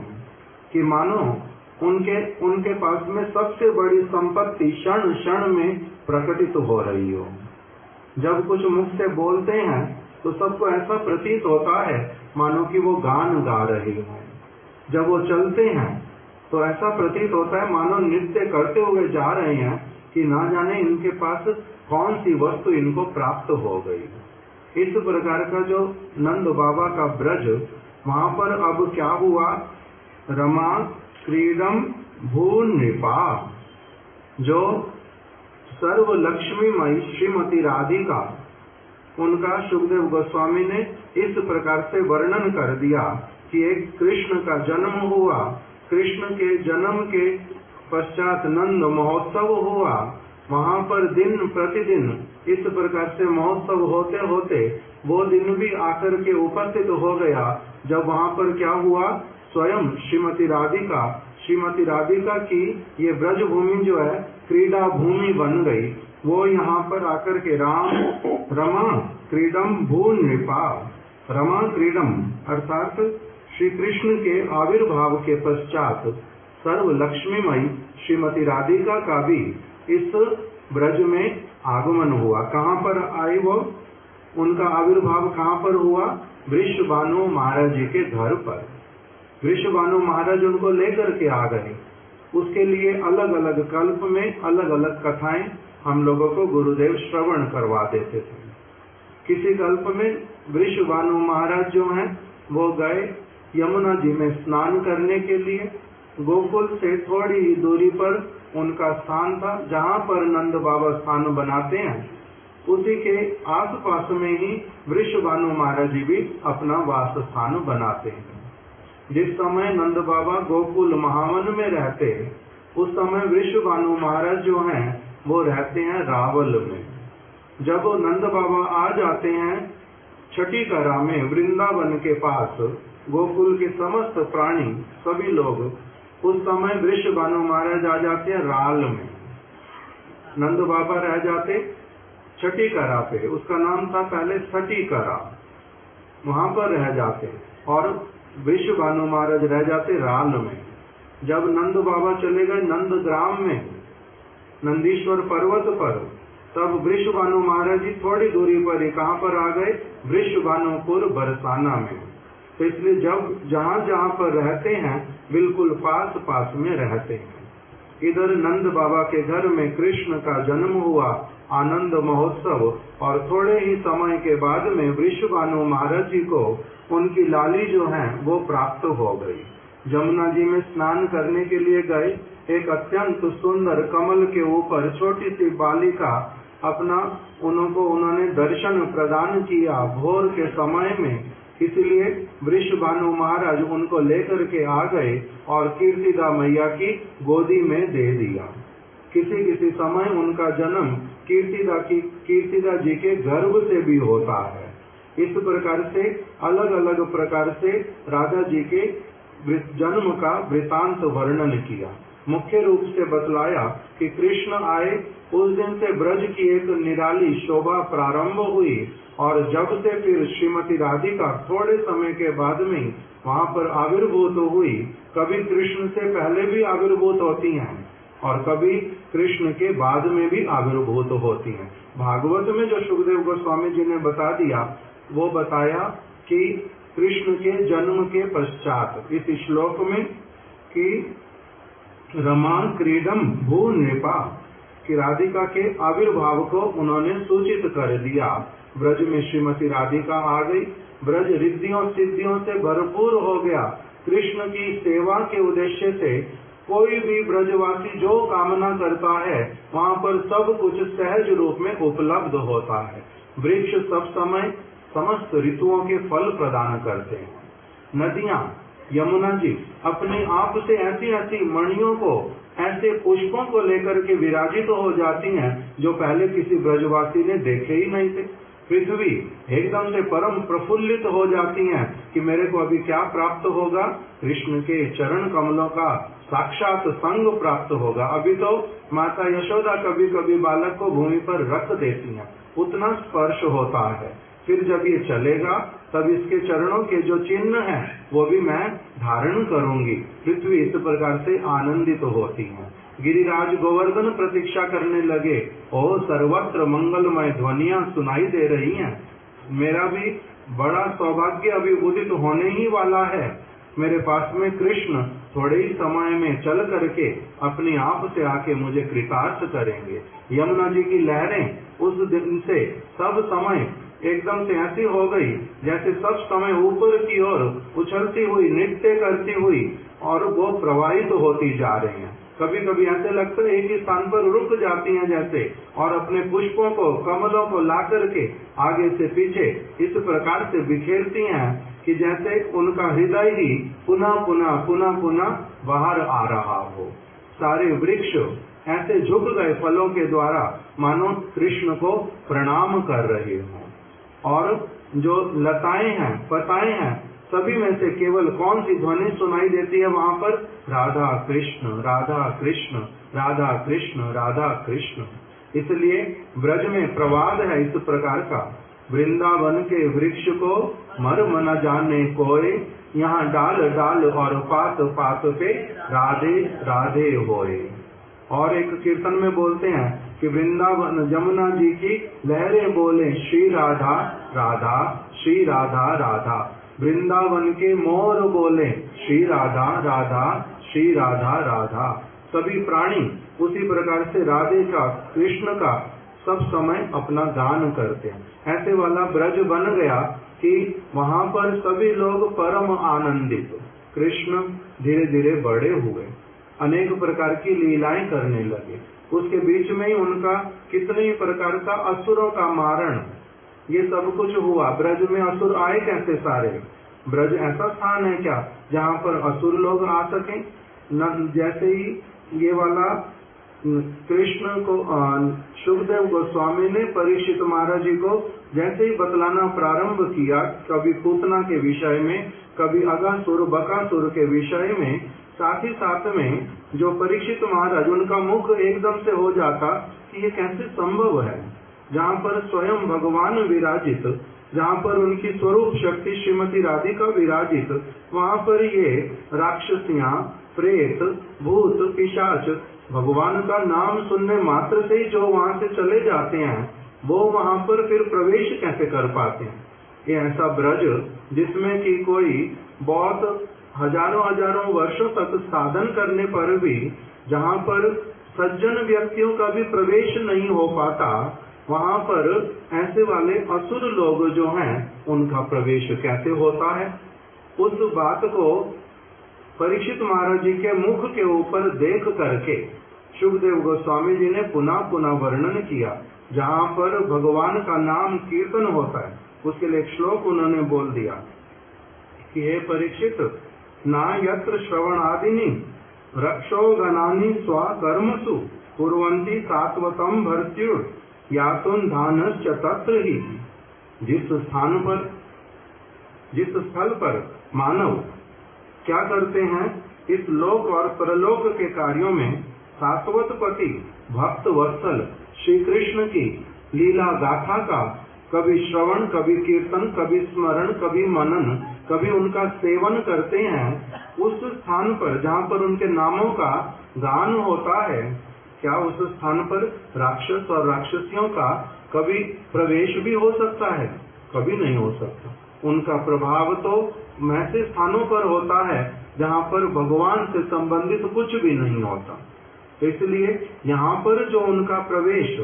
कि मानो उनके पास में सबसे बड़ी संपत्ति क्षण क्षण में प्रकटित हो रही हो। जब कुछ मुख से बोलते हैं तो सबको ऐसा प्रतीत होता है मानो कि वो गान गा रहे हो। जब वो चलते हैं तो ऐसा प्रतीत होता है मानो नृत्य करते हुए जा रहे हैं कि ना जाने इनके पास कौन सी वस्तु इनको प्राप्त हो गई। इस प्रकार का जो नंद बाबा का ब्रज, वहां पर अब क्या हुआ, रमा क्रीडम भू नृपा, जो सर्व लक्ष्मीमयी श्रीमती राधिका, उनका सुखदेव गोस्वामी ने इस प्रकार से वर्णन कर दिया कि एक कृष्ण का जन्म हुआ, कृष्ण के जन्म के पश्चात नंद महोत्सव हुआ। वहां पर दिन प्रतिदिन इस प्रकार से महोत्सव होते होते वो दिन भी आकर के उपस्थित हो गया, जब वहां पर क्या हुआ, स्वयं श्रीमती राधिका की ये ब्रज भूमि जो है क्रीडा भूमि बन गई। वो यहाँ पर आकर के रमा क्रीडम भू नृपा, रमा क्रीडम अर्थात श्री कृष्ण के आविर्भाव के पश्चात सर्व लक्ष्मीमयी श्रीमती राधिका का भी इस ब्रज में आगमन हुआ। कहाँ पर आई वो, उनका आविर्भाव कहाँ पर हुआ, वृषभानु महाराज जी के घर पर। वृषभानु महाराज उनको लेकर के आ गए। उसके लिए अलग अलग कल्प में अलग अलग कथाएं हम लोगों को गुरुदेव श्रवण करवा देते थे। किसी कल्प में वृषभानु महाराज जो हैं वो गए यमुना जी में स्नान करने के लिए। गोकुल से थोड़ी ही दूरी पर उनका स्थान था, जहाँ पर नंद बाबा स्थान बनाते हैं, उसी के आसपास में ही वृषभानु महाराज जी भी अपना वास स्थान बनाते हैं। जिस समय नंद बाबा गोकुल महावन में रहते, उस समय वृषभानु महाराज जो हैं वो रहते हैं रावल में। जब नंद बाबा आ जाते हैं छठी करा में वृंदावन के पास, गोकुल के समस्त प्राणी सभी लोग, उस समय वृषभानु महाराज आ जाते हैं राल में। नंद बाबा रह जाते छठी करा पे, उसका नाम था पहले छठी करा, वहां पर रह जाते, और वृषभानु महाराज रह जाते राल में। जब नंद बाबा चले गए नंद ग्राम में, नंदीश्वर पर्वत पर, तब वृषभानु महाराज जी थोड़ी दूरी पर ही कहाँ पर आ गए, वृषभानुपुर बरसाना में। तो इसलिए जब जहाँ जहाँ पर रहते हैं बिल्कुल पास पास में रहते हैं। इधर नंद बाबा के घर में कृष्ण का जन्म हुआ, आनंद महोत्सव, और थोड़े ही समय के बाद में वृषभानु महाराज जी को उनकी लाली जो है वो प्राप्त हो गई। जमुना जी में स्नान करने के लिए गए, एक अत्यंत सुंदर कमल के ऊपर छोटी सी बालिका उन्होंने दर्शन प्रदान किया भोर के समय में। इसलिए वृषभानु महाराज उनको लेकर के आ गए और कीर्तिदा मैया की गोदी में दे दिया। किसी किसी समय उनका जन्म कीर्तिदा जी के गर्भ से भी होता है। इस प्रकार से अलग अलग प्रकार से राधा जी के जन्म का वृतांत वर्णन किया। मुख्य रूप से बतलाया कि कृष्ण आए, उस दिन से ब्रज की एक निराली शोभा प्रारंभ हुई, और जब से फिर श्रीमती राधिका थोड़े समय के बाद में वहाँ पर आविर्भूत हुई, कभी कृष्ण से पहले भी आविर्भूत होती हैं और कभी कृष्ण के बाद में भी आविर्भूत होती हैं। भागवत में जो सुखदेव गोस्वामी जी ने बता दिया, वो बताया कि कृष्ण के जन्म के पश्चात इस श्लोक में कि रमा क्रीडम भू नृपा, कि राधिका के आविर्भाव को उन्होंने सूचित कर दिया। ब्रज में श्रीमती राधिका आ गई, ब्रज रिद्धियों सिद्धियों से भरपूर हो गया। कृष्ण की सेवा के उद्देश्य से कोई भी ब्रजवासी जो कामना करता है वहाँ पर सब कुछ सहज रूप में उपलब्ध होता है। वृक्ष सब समय समस्त ऋतुओं के फल प्रदान करते हैं। नदियाँ, यमुना जी अपने आप से ऐसी ऐसी मणियों को, ऐसे पुष्पों को लेकर के विराजित हो जाती हैं जो पहले किसी ब्रजवासी ने देखे ही नहीं थे। पृथ्वी एकदम से परम प्रफुल्लित हो जाती हैं कि मेरे को अभी क्या प्राप्त होगा, कृष्ण के चरण कमलों का साक्षात संग प्राप्त होगा। अभी तो माता यशोदा कभी कभी बालक को भूमि पर रख देती हैं, उतना स्पर्श होता है। फिर जब ये चलेगा तब इसके चरणों के जो चिन्ह हैं वो भी मैं धारण करूंगी। पृथ्वी इस प्रकार से आनंदित होती है। गिरिराज गोवर्धन प्रतीक्षा करने लगे, ओ सर्वत्र मंगलमय ध्वनियां सुनाई दे रही हैं, मेरा भी बड़ा सौभाग्य अभी उदित होने ही वाला है। मेरे पास में कृष्ण थोड़े ही समय में चल करके अपने आप से आके मुझे कृतार्थ करेंगे। यमुना जी की लहरें उस दिन से सब समय एकदम से ऐसी हो गई जैसे सब समय ऊपर की ओर उछलती हुई, नृत्य करती हुई, और वो प्रवाहित होती जा रही हैं। कभी कभी ऐसे लगता है एक ही स्थान पर रुक जाती हैं जैसे, और अपने पुष्पों को, कमलों को ला करके आगे से पीछे इस प्रकार से बिखेरती हैं कि जैसे उनका हृदय ही पुनः पुनः पुनः पुनः बाहर आ रहा हो। सारे वृक्ष ऐसे झुक गए फलों के द्वारा, मानो कृष्ण को प्रणाम कर रहे हों। और जो लताएं हैं, पताएं हैं, सभी में से केवल कौन सी ध्वनि सुनाई देती है वहाँ पर, राधा कृष्ण राधा कृष्ण राधा कृष्ण राधा कृष्ण। इसलिए ब्रज में प्रवाद है इस प्रकार का, वृंदावन के वृक्ष को मर्म न जाने कोई, यहाँ डाल डाल और पात पात पे राधे राधे होए। और एक कीर्तन में बोलते हैं कि वृंदावन यमुना जी की लहरें बोले श्री राधा राधा श्री राधा राधा, वृंदावन के मोर बोले श्री राधा राधा श्री राधा राधा। सभी प्राणी उसी प्रकार से राधे का, कृष्ण का सब समय अपना गान करते हैं। ऐसे वाला ब्रज बन गया कि वहां पर सभी लोग परम आनंदित। कृष्ण धीरे धीरे बड़े हुए, अनेक प्रकार की लीलाएं करने लगे। उसके बीच में ही उनका कितने ही प्रकार का असुरों का मारण, ये सब कुछ हुआ। ब्रज में असुर आए कैसे सारे? ब्रज ऐसा स्थान है क्या जहाँ पर असुर लोग आ सके? जैसे ही ये वाला कृष्ण को सुखदेव गोस्वामी ने परीक्षित महाराज जी को जैसे ही बतलाना प्रारंभ किया, कभी पूतना के विषय में, कभी अगासुर बकासुर के विषय में, साथ ही साथ में जो परीक्षित महाराज, उनका मुख एकदम से हो जाता कि ये कैसे संभव है, जहाँ पर स्वयं भगवान विराजित, जहाँ पर उनकी स्वरूप शक्ति श्रीमती राधिका विराजित, वहाँ पर ये राक्षसियां, प्रेत, भूत, पिशाच भगवान का नाम सुनने मात्र से ही जो वहाँ से चले जाते हैं, वो वहाँ पर फिर प्रवेश कैसे कर पाते हैं? ये ऐसा ब्रज जिसमें कि कोई बहुत हजारों हजारों वर्षों तक साधन करने पर भी, जहाँ पर सज्जन व्यक्तियों का भी प्रवेश नहीं हो पाता, वहाँ पर ऐसे वाले असुर लोग जो हैं उनका प्रवेश कैसे होता है? उस बात को परीक्षित महाराज जी के मुख के ऊपर देख करके सुखदेव गोस्वामी जी ने पुनः पुनः वर्णन किया। जहाँ पर भगवान का नाम कीर्तन होता है, उसके लिए एक श्लोक उन्होंने बोल दिया कि हे परीक्षित, ना यत्र श्रवणादिनी रक्षो गणानि स्वकर्मसु कुर्वन्ति सात्वतम भर्त्युर यातुन धानश्च तत्र ही। जिस स्थल पर मानव क्या करते हैं, इस लोक और परलोक के कार्यों में सात्वत पति भक्त वत्सल श्री कृष्ण की लीला गाथा का कभी श्रवण, कभी कीर्तन, कभी स्मरण, कभी मनन, कभी उनका सेवन करते हैं, उस स्थान पर जहाँ पर उनके नामों का गान होता है, क्या उस स्थान पर राक्षस और राक्षसियों का कभी प्रवेश भी हो सकता है? कभी नहीं हो सकता। उनका प्रभाव तो ऐसे स्थानों पर होता है जहाँ पर भगवान से संबंधित कुछ भी नहीं होता। इसलिए यहाँ पर जो उनका प्रवेश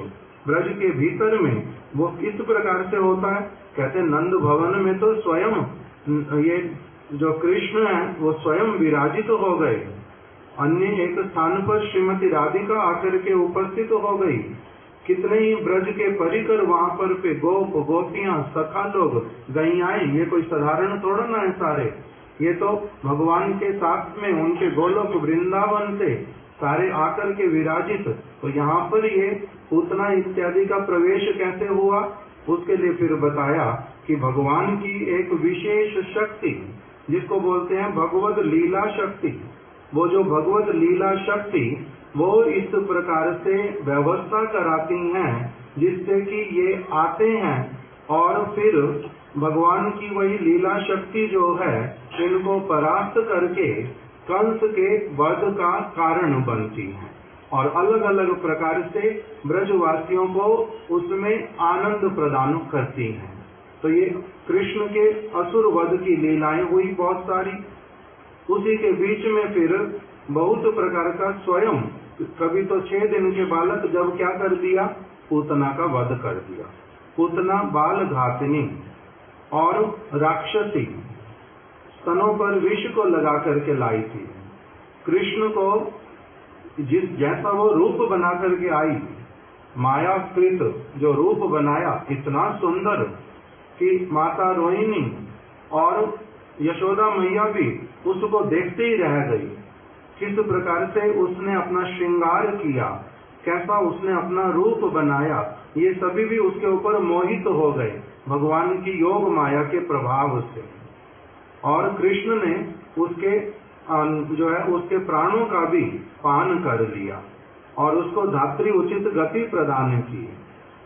ब्रज के भीतर में वो किस प्रकार से होता है? कहते नंद भवन में तो स्वयं ये जो कृष्ण है वो स्वयं विराजित हो गए। अन्य एक स्थान पर श्रीमती राधिका आकर के उपस्थित हो गई। कितने ही ब्रज के परिकर वहाँ पर पे गोप गोपियां सखा लोग गैयाएं, ये कोई साधारण थोड़ा ना है सारे, ये तो भगवान के साथ में उनके गोलोक वृंदावन से सारे आकर के विराजित। तो यहाँ पर ये पूतना इत्यादि का प्रवेश कैसे हुआ? उसके लिए फिर बताया कि भगवान की एक विशेष शक्ति जिसको बोलते हैं भगवत लीला शक्ति, वो जो भगवत लीला शक्ति वो इस प्रकार से व्यवस्था कराती हैं जिससे कि ये आते हैं और फिर भगवान की वही लीला शक्ति जो है इनको परास्त करके कंस के वध का कारण बनती है और अलग अलग प्रकार से ब्रजवासियों को उसमें आनंद प्रदान करती हैं। तो ये कृष्ण के असुर वध की लीलाएं हुई बहुत सारी। उसी के बीच में फिर बहुत प्रकार का स्वयं, कभी तो 6 दिन के बालक जब क्या कर दिया, पूतना का वध कर दिया। पूतना बाल घातनी और राक्षसी स्तनों पर विष को लगा करके लाई थी। कृष्ण को जैसा वो रूप बना करके आई, मायाकृत जो रूप बनाया इतना सुंदर कि माता रोहिणी और यशोदा मैया भी उसको देखते ही रह गई। किस प्रकार से उसने अपना श्रृंगार किया, कैसा उसने अपना रूप बनाया, ये सभी भी उसके ऊपर मोहित हो गए भगवान की योग माया के प्रभाव से। और कृष्ण ने उसके जो है उसके प्राणों का भी पान कर लिया और उसको धात्री उचित गति प्रदान की।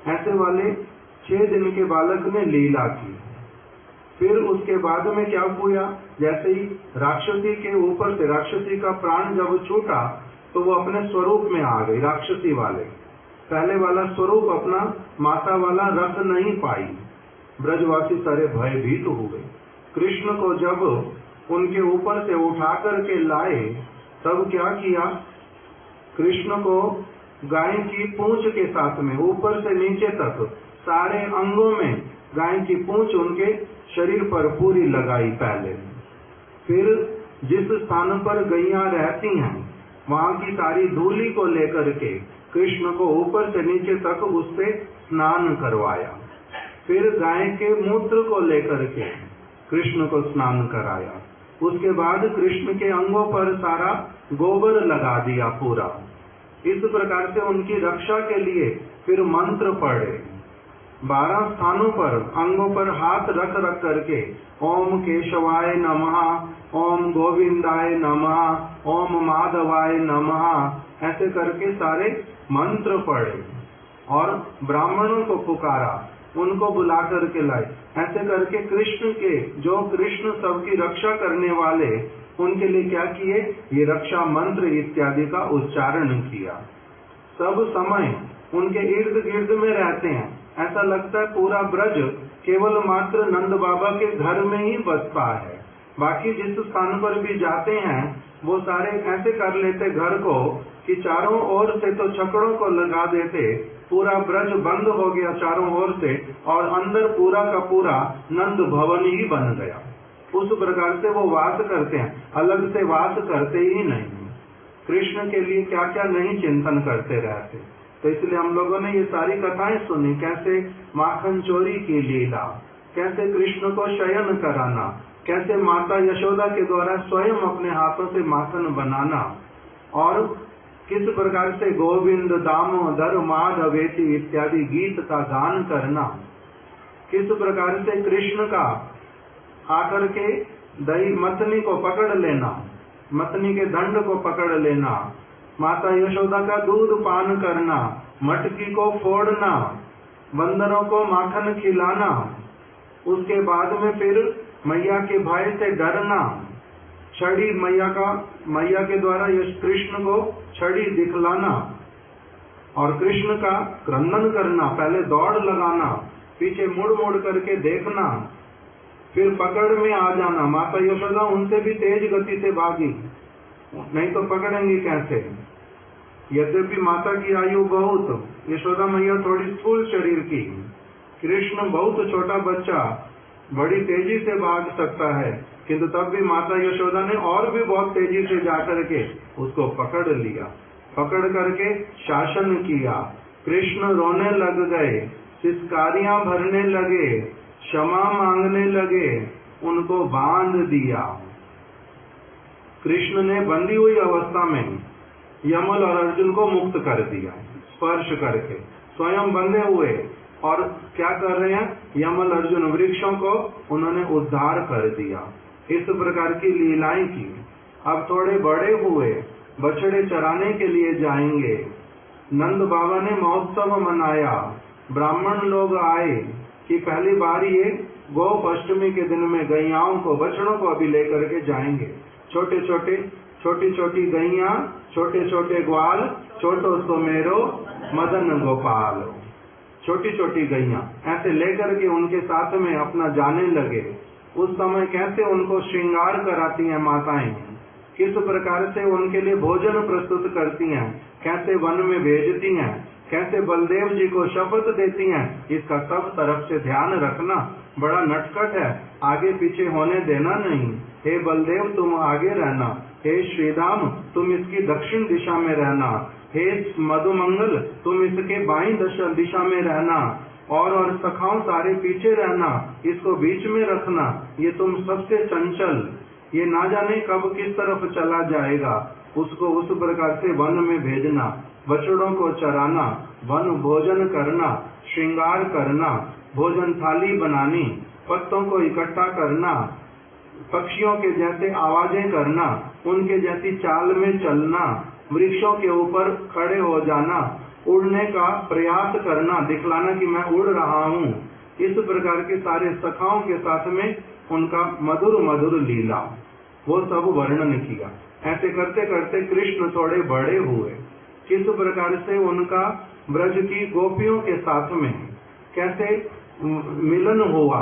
ऐसे वाले 6 दिन के बालक ने लीला की। फिर उसके बाद में क्या हुआ, जैसे ही राक्षसी के ऊपर से राक्षसी का प्राण जब छूटा तो वो अपने स्वरूप में आ गई। राक्षसी वाले पहले वाला स्वरूप अपना माता वाला रख नहीं पाई। ब्रजवासी सारे भयभीत हो गए। कृष्ण को जब उनके ऊपर से उठा करके लाए तब क्या किया, कृष्ण को गाय की पूंछ के साथ में ऊपर से नीचे तक सारे अंगों में गाय की पूंछ उनके शरीर पर पूरी लगाई पहले। फिर जिस स्थान पर गैया रहती हैं वहां की सारी धूली को लेकर के कृष्ण को ऊपर से नीचे तक उससे स्नान करवाया। फिर गाय के मूत्र को लेकर के कृष्ण को स्नान कराया। उसके बाद कृष्ण के अंगों पर सारा गोबर लगा दिया पूरा। इस प्रकार से उनकी रक्षा के लिए फिर मंत्र पढ़े। 12 स्थानों पर अंगों पर हाथ रख रख करके ओम केशवाय नमः, ओम गोविंदाय नमः, ओम माधवाय नमः ऐसे करके सारे मंत्र पढ़े और ब्राह्मणों को पुकारा, उनको बुला करके लाए। ऐसे करके कृष्ण के जो कृष्ण सबकी रक्षा करने वाले उनके लिए क्या किए, ये रक्षा मंत्र इत्यादि का उच्चारण किया। सब समय उनके इर्द गिर्द में रहते हैं। ऐसा लगता है पूरा ब्रज केवल मात्र नंद बाबा के घर में ही बसता है। बाकी जिस स्थान पर भी जाते हैं वो सारे ऐसे कर लेते घर को कि चारों ओर से तो छकड़ों को लगा देते, पूरा ब्रज बंद हो गया चारों ओर से और अंदर पूरा का पूरा नंद भवन ही बन गया। उस प्रकार से वो वास करते हैं, अलग से वास करते ही नहीं। कृष्ण के लिए क्या क्या नहीं चिंतन करते रहते। तो इसलिए हम लोगों ने ये सारी कथाएं सुनी, कैसे माखन चोरी की लीला, कैसे कृष्ण को शयन कराना, कैसे माता यशोदा के द्वारा स्वयं अपने हाथों से माखन बनाना और किस प्रकार से गोविंद दामोदर माधवेति इत्यादि गीत का गान करना, किस प्रकार से कृष्ण का आकर के दही मतनी को पकड़ लेना, मतनी के दंड को पकड़ लेना, माता यशोदा का दूध पान करना, मटकी को फोड़ना, बंदरों को माखन खिलाना, उसके बाद में फिर मैया के भय से डरना, छड़ी मैया के द्वारा यश कृष्ण को छड़ी दिखलाना और कृष्ण का क्रंदन करना, पहले दौड़ लगाना, पीछे मुड़ मुड़ करके देखना, फिर पकड़ में आ जाना। माता यशोदा उनसे भी तेज गति से भागी, नहीं तो पकड़ेंगी कैसे। यद्यपि माता की आयु बहुत, यशोदा मैया थोड़ी स्थूल शरीर की, कृष्ण बहुत छोटा बच्चा बड़ी तेजी से भाग सकता है, किंतु तब भी माता यशोदा ने और भी बहुत तेजी से जाकर के उसको पकड़ लिया, पकड़ करके शासन किया। कृष्ण रोने लग गए, सिसकारियां भरने लगे, क्षमा मांगने लगे, उनको बांध दिया। कृष्ण ने बंधी हुई अवस्था में यमल और अर्जुन को मुक्त कर दिया, स्पर्श करके स्वयं बंधे हुए। और क्या कर रहे हैं, यमल अर्जुन वृक्षों को उन्होंने उद्धार कर दिया। इस प्रकार की लीलाएं की। अब थोड़े बड़े हुए, बछड़े चराने के लिए जाएंगे। नंद बाबा ने महोत्सव मनाया, ब्राह्मण लोग आए कि पहली बार ये गोप अष्टमी के दिन में गैयाओं को, बछड़ों को अभी लेकर के जाएंगे। छोटी छोटी गैया, छोटे छोटे ग्वाल, छोटो सुमेरो मदन गोपाल, छोटी छोटी गैया ऐसे लेकर के उनके साथ में अपना जाने लगे। उस समय कैसे उनको श्रृंगार कराती हैं माताएं, किस प्रकार से उनके लिए भोजन प्रस्तुत करती हैं, कैसे वन में भेजती हैं, कैसे बलदेव जी को शपथ देती हैं, इसका सब तरफ से ध्यान रखना। बड़ा नटखट है, आगे पीछे होने देना नहीं। हे बलदेव तुम आगे रहना, हे श्रीराम तुम इसकी दक्षिण दिशा में रहना, हे मधुमंगल तुम इसके बाईं दिशा में रहना, और सखाओं सारे पीछे रहना, इसको बीच में रखना। ये तुम सबसे चंचल, ये ना जाने कब किस तरफ चला जाएगा, उसको उस प्रकार से वन में भेजना, बछड़ों को चराना, वन भोजन करना, श्रृंगार करना, भोजन थाली बनानी, पत्तों को इकट्ठा करना, पक्षियों के जैसे आवाजें करना, उनके जैसी चाल में चलना, वृक्षों के ऊपर खड़े हो जाना, उड़ने का प्रयास करना, दिखलाना कि मैं उड़ रहा हूँ। इस प्रकार के सारे सखाओं के साथ में उनका मधुर मधुर लीला, वो सब वर्णन किया। ऐसे करते करते कृष्ण थोड़े बड़े हुए, किस प्रकार से उनका ब्रज की गोपियों के साथ में कैसे मिलन हुआ,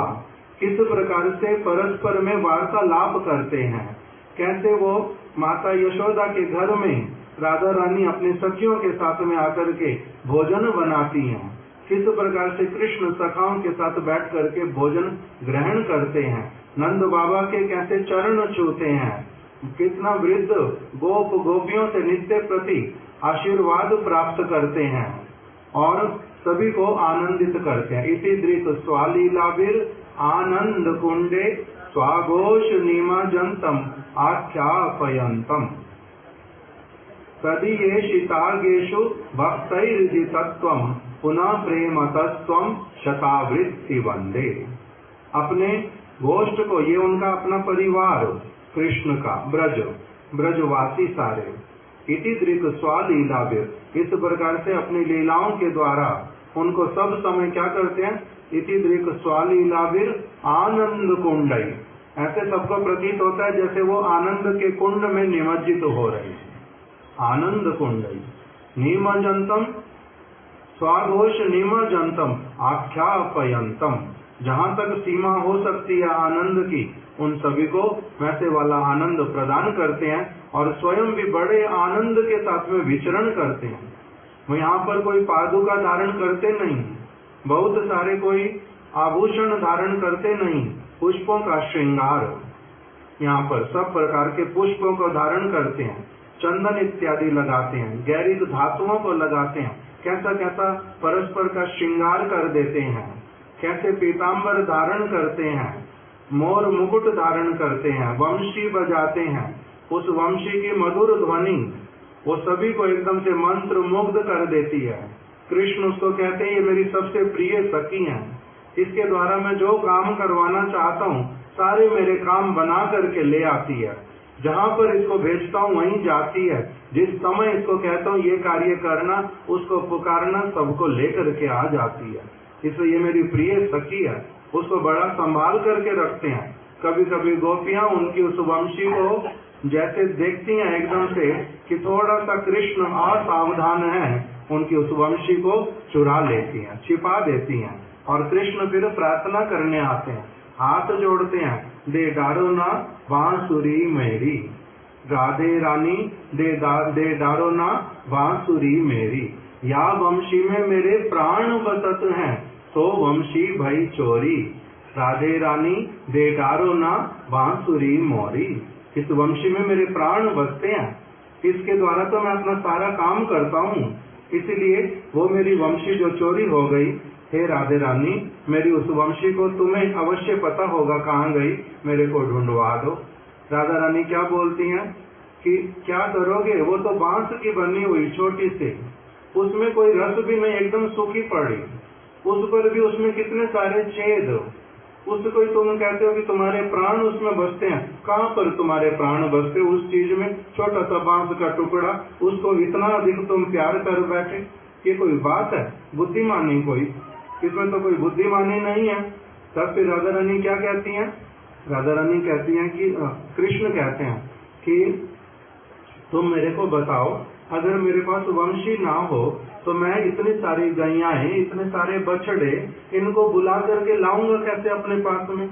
किस प्रकार से परस्पर में वार्तालाप करते हैं, कैसे वो माता यशोदा के घर में राधा रानी अपनी सखियों के साथ में आकर के भोजन बनाती हैं, किस प्रकार से कृष्ण सखाओं के साथ बैठ करके भोजन ग्रहण करते हैं, नंद बाबा के कैसे चरण छूते हैं, कितना वृद्ध गोप गोपियों से नित्य प्रति आशीर्वाद प्राप्त करते हैं और सभी को आनंदित करते हैं। इसी दृक स्वालीलाभिर आनंद कुंडे स्वाघोष नीमाजंतम आख्यापयंतम तदीयेषितागेषु भक्तैर्जितत्वं पुनः प्रेमतत्वं शतावृत्ति वंदे। अपने गोष्ठ को, ये उनका अपना परिवार कृष्ण का, ब्रजवासी सारे, इति दृक स्वालीलाभिर, इस प्रकार से अपनी लीलाओं के द्वारा उनको सब समय क्या करते हैं, इति दृक स्वालीलाभिर आनंद कुंडई, ऐसे सबको प्रतीत होता है जैसे वो आनंद के कुंड में निमज्जित हो रहे हैं। आनंद कुंडई नीमजंतम स्वाघोष नीमजंतम आख्यापयंतम, जहाँ तक सीमा हो सकती है आनंद की, उन सभी को वैसे वाला आनंद प्रदान करते हैं और स्वयं भी बड़े आनंद के साथ में विचरण करते हैं। वो यहाँ पर कोई पादुका धारण करते नहीं, बहुत सारे कोई आभूषण धारण करते नहीं, पुष्पों का श्रृंगार, यहाँ पर सब प्रकार के पुष्पों को धारण करते हैं, चंदन इत्यादि लगाते हैं, गैरिक धातुओं को लगाते हैं, कैसा कैसा परस्पर का श्रृंगार कर देते हैं, कैसे पीताम्बर धारण करते हैं, मोर मुकुट धारण करते हैं, वंशी बजाते हैं, उस वंशी की मधुर ध्वनि वो सभी को एकदम से मंत्र मुग्ध कर देती है। कृष्ण उसको कहते हैं ये मेरी सबसे प्रिय सखी है, इसके द्वारा मैं जो काम करवाना चाहता हूँ सारे मेरे काम बना करके ले आती है, जहाँ पर इसको भेजता हूँ वहीं जाती है, जिस समय इसको कहता हूँ ये कार्य करना, उसको पुकारना, सबको लेकर के आ जाती है। इसलिए ये मेरी प्रिय सखी है, उसको बड़ा संभाल करके रखते हैं। कभी कभी गोपियां उनकी उस वंशी को जैसे देखती हैं एकदम से कि थोड़ा सा कृष्ण असावधान है, उनकी उस वंशी को चुरा लेती हैं, छिपा देती हैं और कृष्ण फिर प्रार्थना करने आते हैं, हाथ जोड़ते हैं, दे डारो ना बांसुरी मेरी, राधे रानी दे डारो ना बांसुरी मेरी, या वंशी में मेरे प्राण बसत हैं तो वंशी भई चोरी, राधे रानी दे डारो ना बांसुरी मोरी। इस वंशी में मेरे प्राण बसते हैं, इसके द्वारा तो मैं अपना सारा काम करता हूँ, इसीलिए वो मेरी वंशी जो चोरी हो गई, हे राधे रानी मेरी उस वंशी को तुम्हें अवश्य पता होगा कहाँ गई, मेरे को ढूंढवा दो। राधा रानी क्या बोलती हैं कि क्या करोगे, वो तो बांस की बनी हुई छोटी सी, उसमें कोई रस भी नहीं, एकदम सूखी पड़ी, उस पर भी उसमें कितने सारे छेद, उसको तुम कहते हो कि तुम्हारे प्राण उसमें बसते हैं, कहाँ पर तुम्हारे प्राण बसते उस चीज में, छोटा सा बांस का टुकड़ा, उसको इतना अधिक तुम प्यार कर बैठे, ये कोई बात है? बुद्धिमानी कोई, इसमें तो कोई बुद्धिमानी नहीं है। तब फिर राधा रानी क्या कहती हैं, राधा रानी कहती हैं कि कृष्ण कहते हैं कि तुम मेरे को बताओ, अगर मेरे पास वंशी ना हो तो मैं इतनी सारी गैयाएं, इतने सारे बछड़े, इनको बुला करके लाऊंगा कैसे अपने पास में,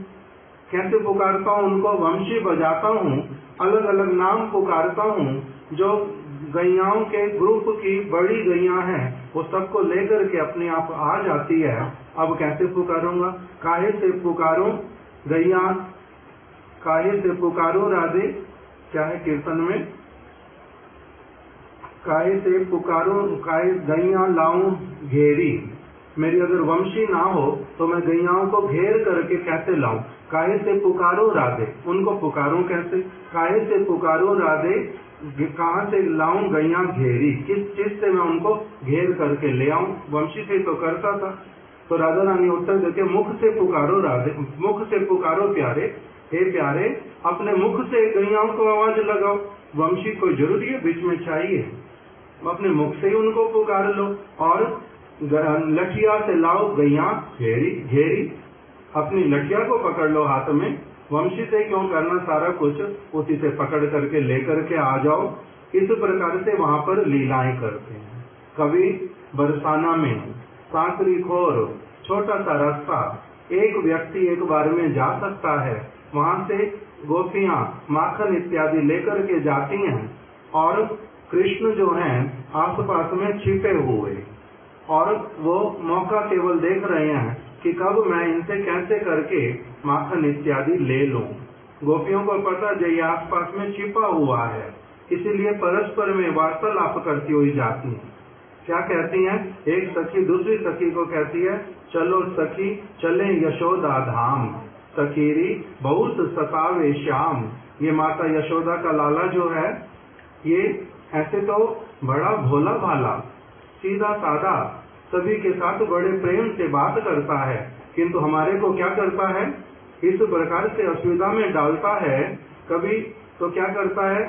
कैसे पुकारता हूँ उनको, वंशी बजाता हूँ, अलग अलग नाम पुकारता हूँ, जो गैयाओं के ग्रुप की बड़ी गैया हैं वो सबको लेकर के अपने आप आ जाती है, अब कैसे पुकारूंगा, काहे से पुकारूं गैया, काहे से पुकारूं राधे, क्या है कीर्तन में, काहे से पुकारूं, काहे गैया लाऊं घेरी, मेरी अगर वंशी ना हो तो मैं गैयाओं को घेर करके कैसे लाऊं, काहे से पुकारूं राधे, उनको पुकारूं कैसे, काहे से पुकारूं राधे, कहाँ से लाऊं गैया घेरी, किस चीज से मैं उनको घेर करके ले आऊं, वंशी से तो करता था। तो राधा रानी उत्तर देते मुख से पुकारो राधे, मुख से पुकारो प्यारे, हे प्यारे अपने मुख से गैयाओं को आवाज लगाओ, वंशी को जरूरी है बीच में चाहिए, अपने मुख से ही उनको पुकार लो और लठिया से लाओ गैया घेरी, घेरी अपनी लठिया को पकड़ लो हाथ में, वंशी से क्यों करना सारा कुछ, उसी से पकड़ करके लेकर के आ जाओ। इस प्रकार से वहां पर लीलाएं करते हैं। कभी बरसाना में सांकरी खोर छोटा सा रास्ता, एक व्यक्ति एक बार में जा सकता है, वहां से गोपियां माखन इत्यादि लेकर के जाती हैं और कृष्ण जो हैं आसपास में छिपे हुए, और वो मौका केवल देख रहे हैं कि कब मैं इनसे कैसे करके माखन इत्यादि ले लूं। गोपियों को पता जो ये आसपास में छिपा हुआ है, इसीलिए परस्पर में वार्तालाप करती हुई जाती हैं। क्या कहती हैं? एक सखी दूसरी सखी को कहती है, चलो सखी चले यशोदा धाम, सखीरी बहुत सतावे श्याम। ये माता यशोदा का लाला जो है, ये ऐसे तो बड़ा भोला भाला, सीधा साधा, सभी के साथ बड़े प्रेम से बात करता है, किंतु हमारे को क्या करता है? इस प्रकार से असुविधा में डालता है। कभी तो क्या करता है,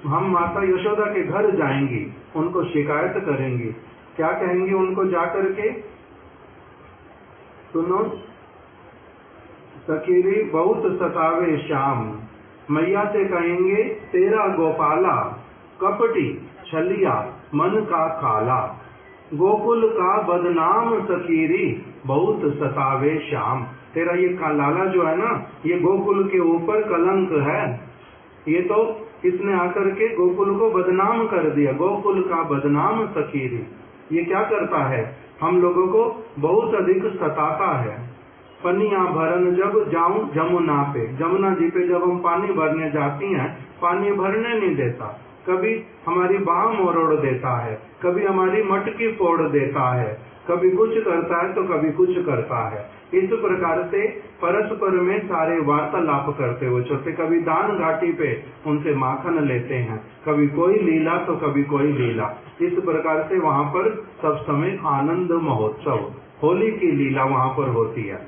हम माता यशोदा के घर जाएंगी, उनको शिकायत करेंगी। क्या कहेंगी उनको जाकर के? सुनो, सखीरी बहुत सतावे श्याम, मैया से कहेंगे तेरा गोपाला कपटी छलिया मन का काला, गोकुल का बदनाम सखीरी बहुत सतावे श्याम। तेरा ये लाला जो है ना, ये गोकुल के ऊपर कलंक है। ये तो इसने आकर के गोकुल को बदनाम कर दिया, गोकुल का बदनाम सखीरी। ये क्या करता है? हम लोगों को बहुत अधिक सताता है। पनिया भरन जब जाऊं जमुना पे, जमुना जी पे जब हम पानी भरने जाती हैं, पानी भरने नहीं देता। कभी हमारी बाह मरोड़ देता है, कभी हमारी मटकी फोड़ देता है, कभी कुछ करता है तो कभी कुछ करता है। इस प्रकार से परस्पर में सारे वार्तालाप करते हुए चलते। कभी दान घाटी पे उनसे माखन लेते हैं, कभी कोई लीला तो कभी कोई लीला। इस प्रकार से वहाँ पर सब समय आनंद महोत्सव, होली की लीला वहाँ पर होती है।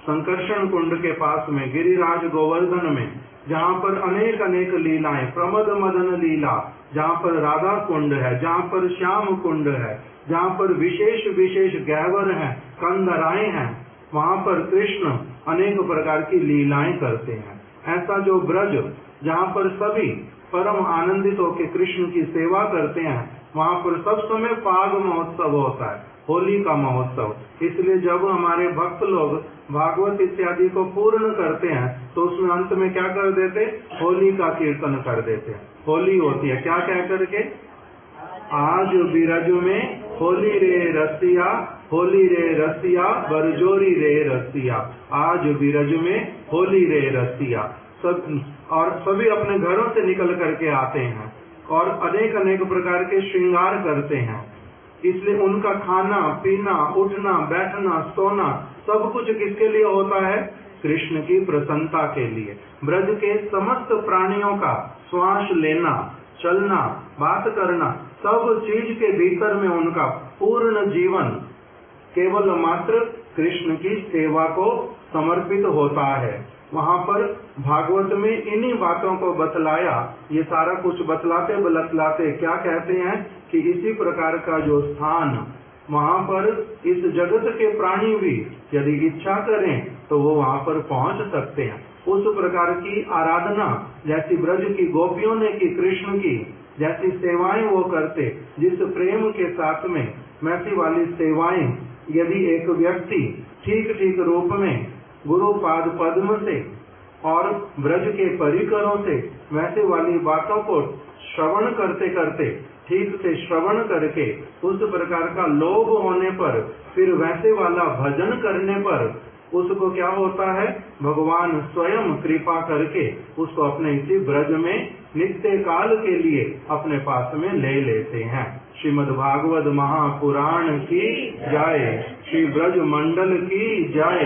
संकर्षण कुंड के पास में गिरिराज गोवर्धन में, जहाँ पर अनेक अनेक लीलाएं, प्रमद मदन लीला, जहाँ पर राधा कुंड है, जहाँ पर श्याम कुंड है, जहाँ पर विशेष विशेष गैवर हैं, कंदराएं हैं, वहाँ पर कृष्ण अनेक प्रकार की लीलाएं करते हैं। ऐसा जो ब्रज जहाँ पर सभी परम आनंदित होकर कृष्ण की सेवा करते हैं, वहाँ पर सब समय फाग महोत्सव होता है, होली का महोत्सव। इसलिए जब हमारे भक्त लोग भागवत इत्यादि को पूर्ण करते हैं तो उसमें अंत में क्या कर देते? होली का कीर्तन कर देते हैं। होली होती है क्या कह करके? आज बिरज में होली रे रसिया, होली रे रसिया, बरजोरी रे रसिया। आज बिरज में होली रे रसिया। सब और सभी अपने घरों से निकल करके आते हैं और अनेक अनेक प्रकार के श्रृंगार करते हैं। इसलिए उनका खाना पीना, उठना बैठना, सोना सब कुछ किसके लिए होता है? कृष्ण की प्रसन्नता के लिए। ब्रज के समस्त प्राणियों का श्वास लेना, चलना, बात करना, सब चीज के भीतर में उनका पूर्ण जीवन केवल मात्र कृष्ण की सेवा को समर्पित होता है। वहाँ पर भागवत में इन्हीं बातों को बतलाया। ये सारा कुछ बतलाते क्या कहते हैं कि इसी प्रकार का जो स्थान वहाँ पर इस जगत के प्राणी भी यदि इच्छा करें तो वो वहाँ पर पहुँच सकते हैं। उस प्रकार की आराधना जैसी ब्रज की गोपियों ने की, कृष्ण की जैसी सेवाएं वो करते, जिस प्रेम के साथ में वैसी वाली सेवाएं यदि एक व्यक्ति ठीक ठीक रूप में गुरु पाद पद्म से और ब्रज के परिकरों से वैसे वाली बातों को श्रवण करते करते, ठीक से श्रवण करके उस प्रकार का लोभ होने पर फिर वैसे वाला भजन करने पर उसको क्या होता है? भगवान स्वयं कृपा करके उसको अपने इसी ब्रज में नित्य काल के लिए अपने पास में ले लेते हैं। श्रीमद् भागवत महापुराण की जय, श्री ब्रज मंडल की जय,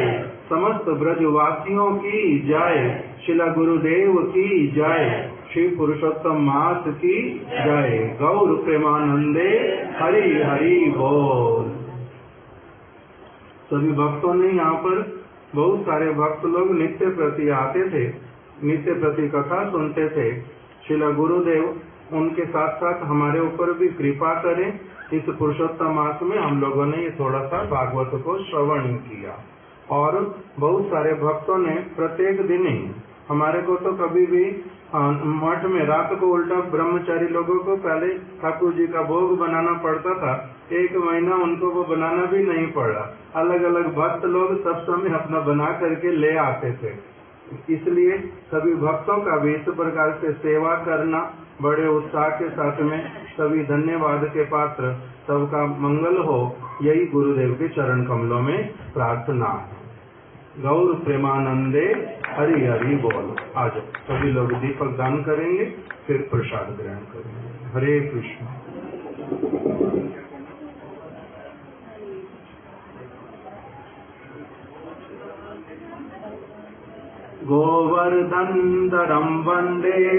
समस्त ब्रजवासियों की जय, शिला गुरुदेव की जय, श्री पुरुषोत्तम मास की जय। गौर प्रेमानंदे हरि हरि बोल। सभी भक्तों ने यहाँ पर बहुत सारे भक्त लोग नित्य प्रति आते थे, नित्य प्रति कथा सुनते थे। श्रील गुरुदेव उनके साथ साथ हमारे ऊपर भी कृपा करें। इस पुरुषोत्तम मास में हम लोगों ने ये थोड़ा सा भागवत को श्रवण किया और बहुत सारे भक्तों ने प्रत्येक दिन ही हमारे को तो कभी भी मठ में रात को उल्टा ब्रह्मचारी लोगों को पहले ठाकुर जी का भोग बनाना पड़ता था। 1 महीना उनको वो बनाना भी नहीं पड़ा। अलग अलग भक्त लोग सब समय अपना बना करके ले आते थे। इसलिए सभी भक्तों का भी इस प्रकार से सेवा करना बड़े उत्साह के साथ में सभी धन्यवाद के पात्र, सबका मंगल हो, यही गुरुदेव के चरण कमलों में प्रार्थना है। गौर प्रेमानंदे हरि हरि बोल। आज सभी लोग दीपक दान करेंगे, फिर प्रसाद ग्रहण करेंगे। हरे कृष्ण। गोवर्धनधरं वन्दे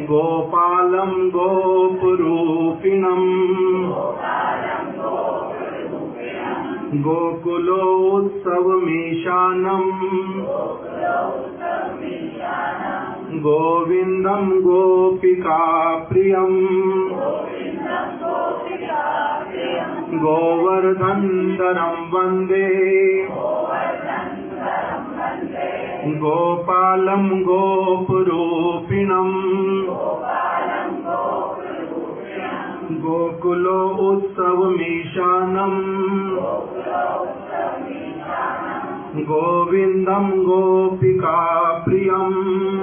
गोपालं गोपरूपिणम् गोकुलोत्सवमीशानम् गोविन्दं गोपिकाप्रियम् गोवर्धनधरं वन्दे गोपालं गोपरूपिणम् गोकुलो उत्सवमीशानम् गोविन्दं गोपिकाप्रियम्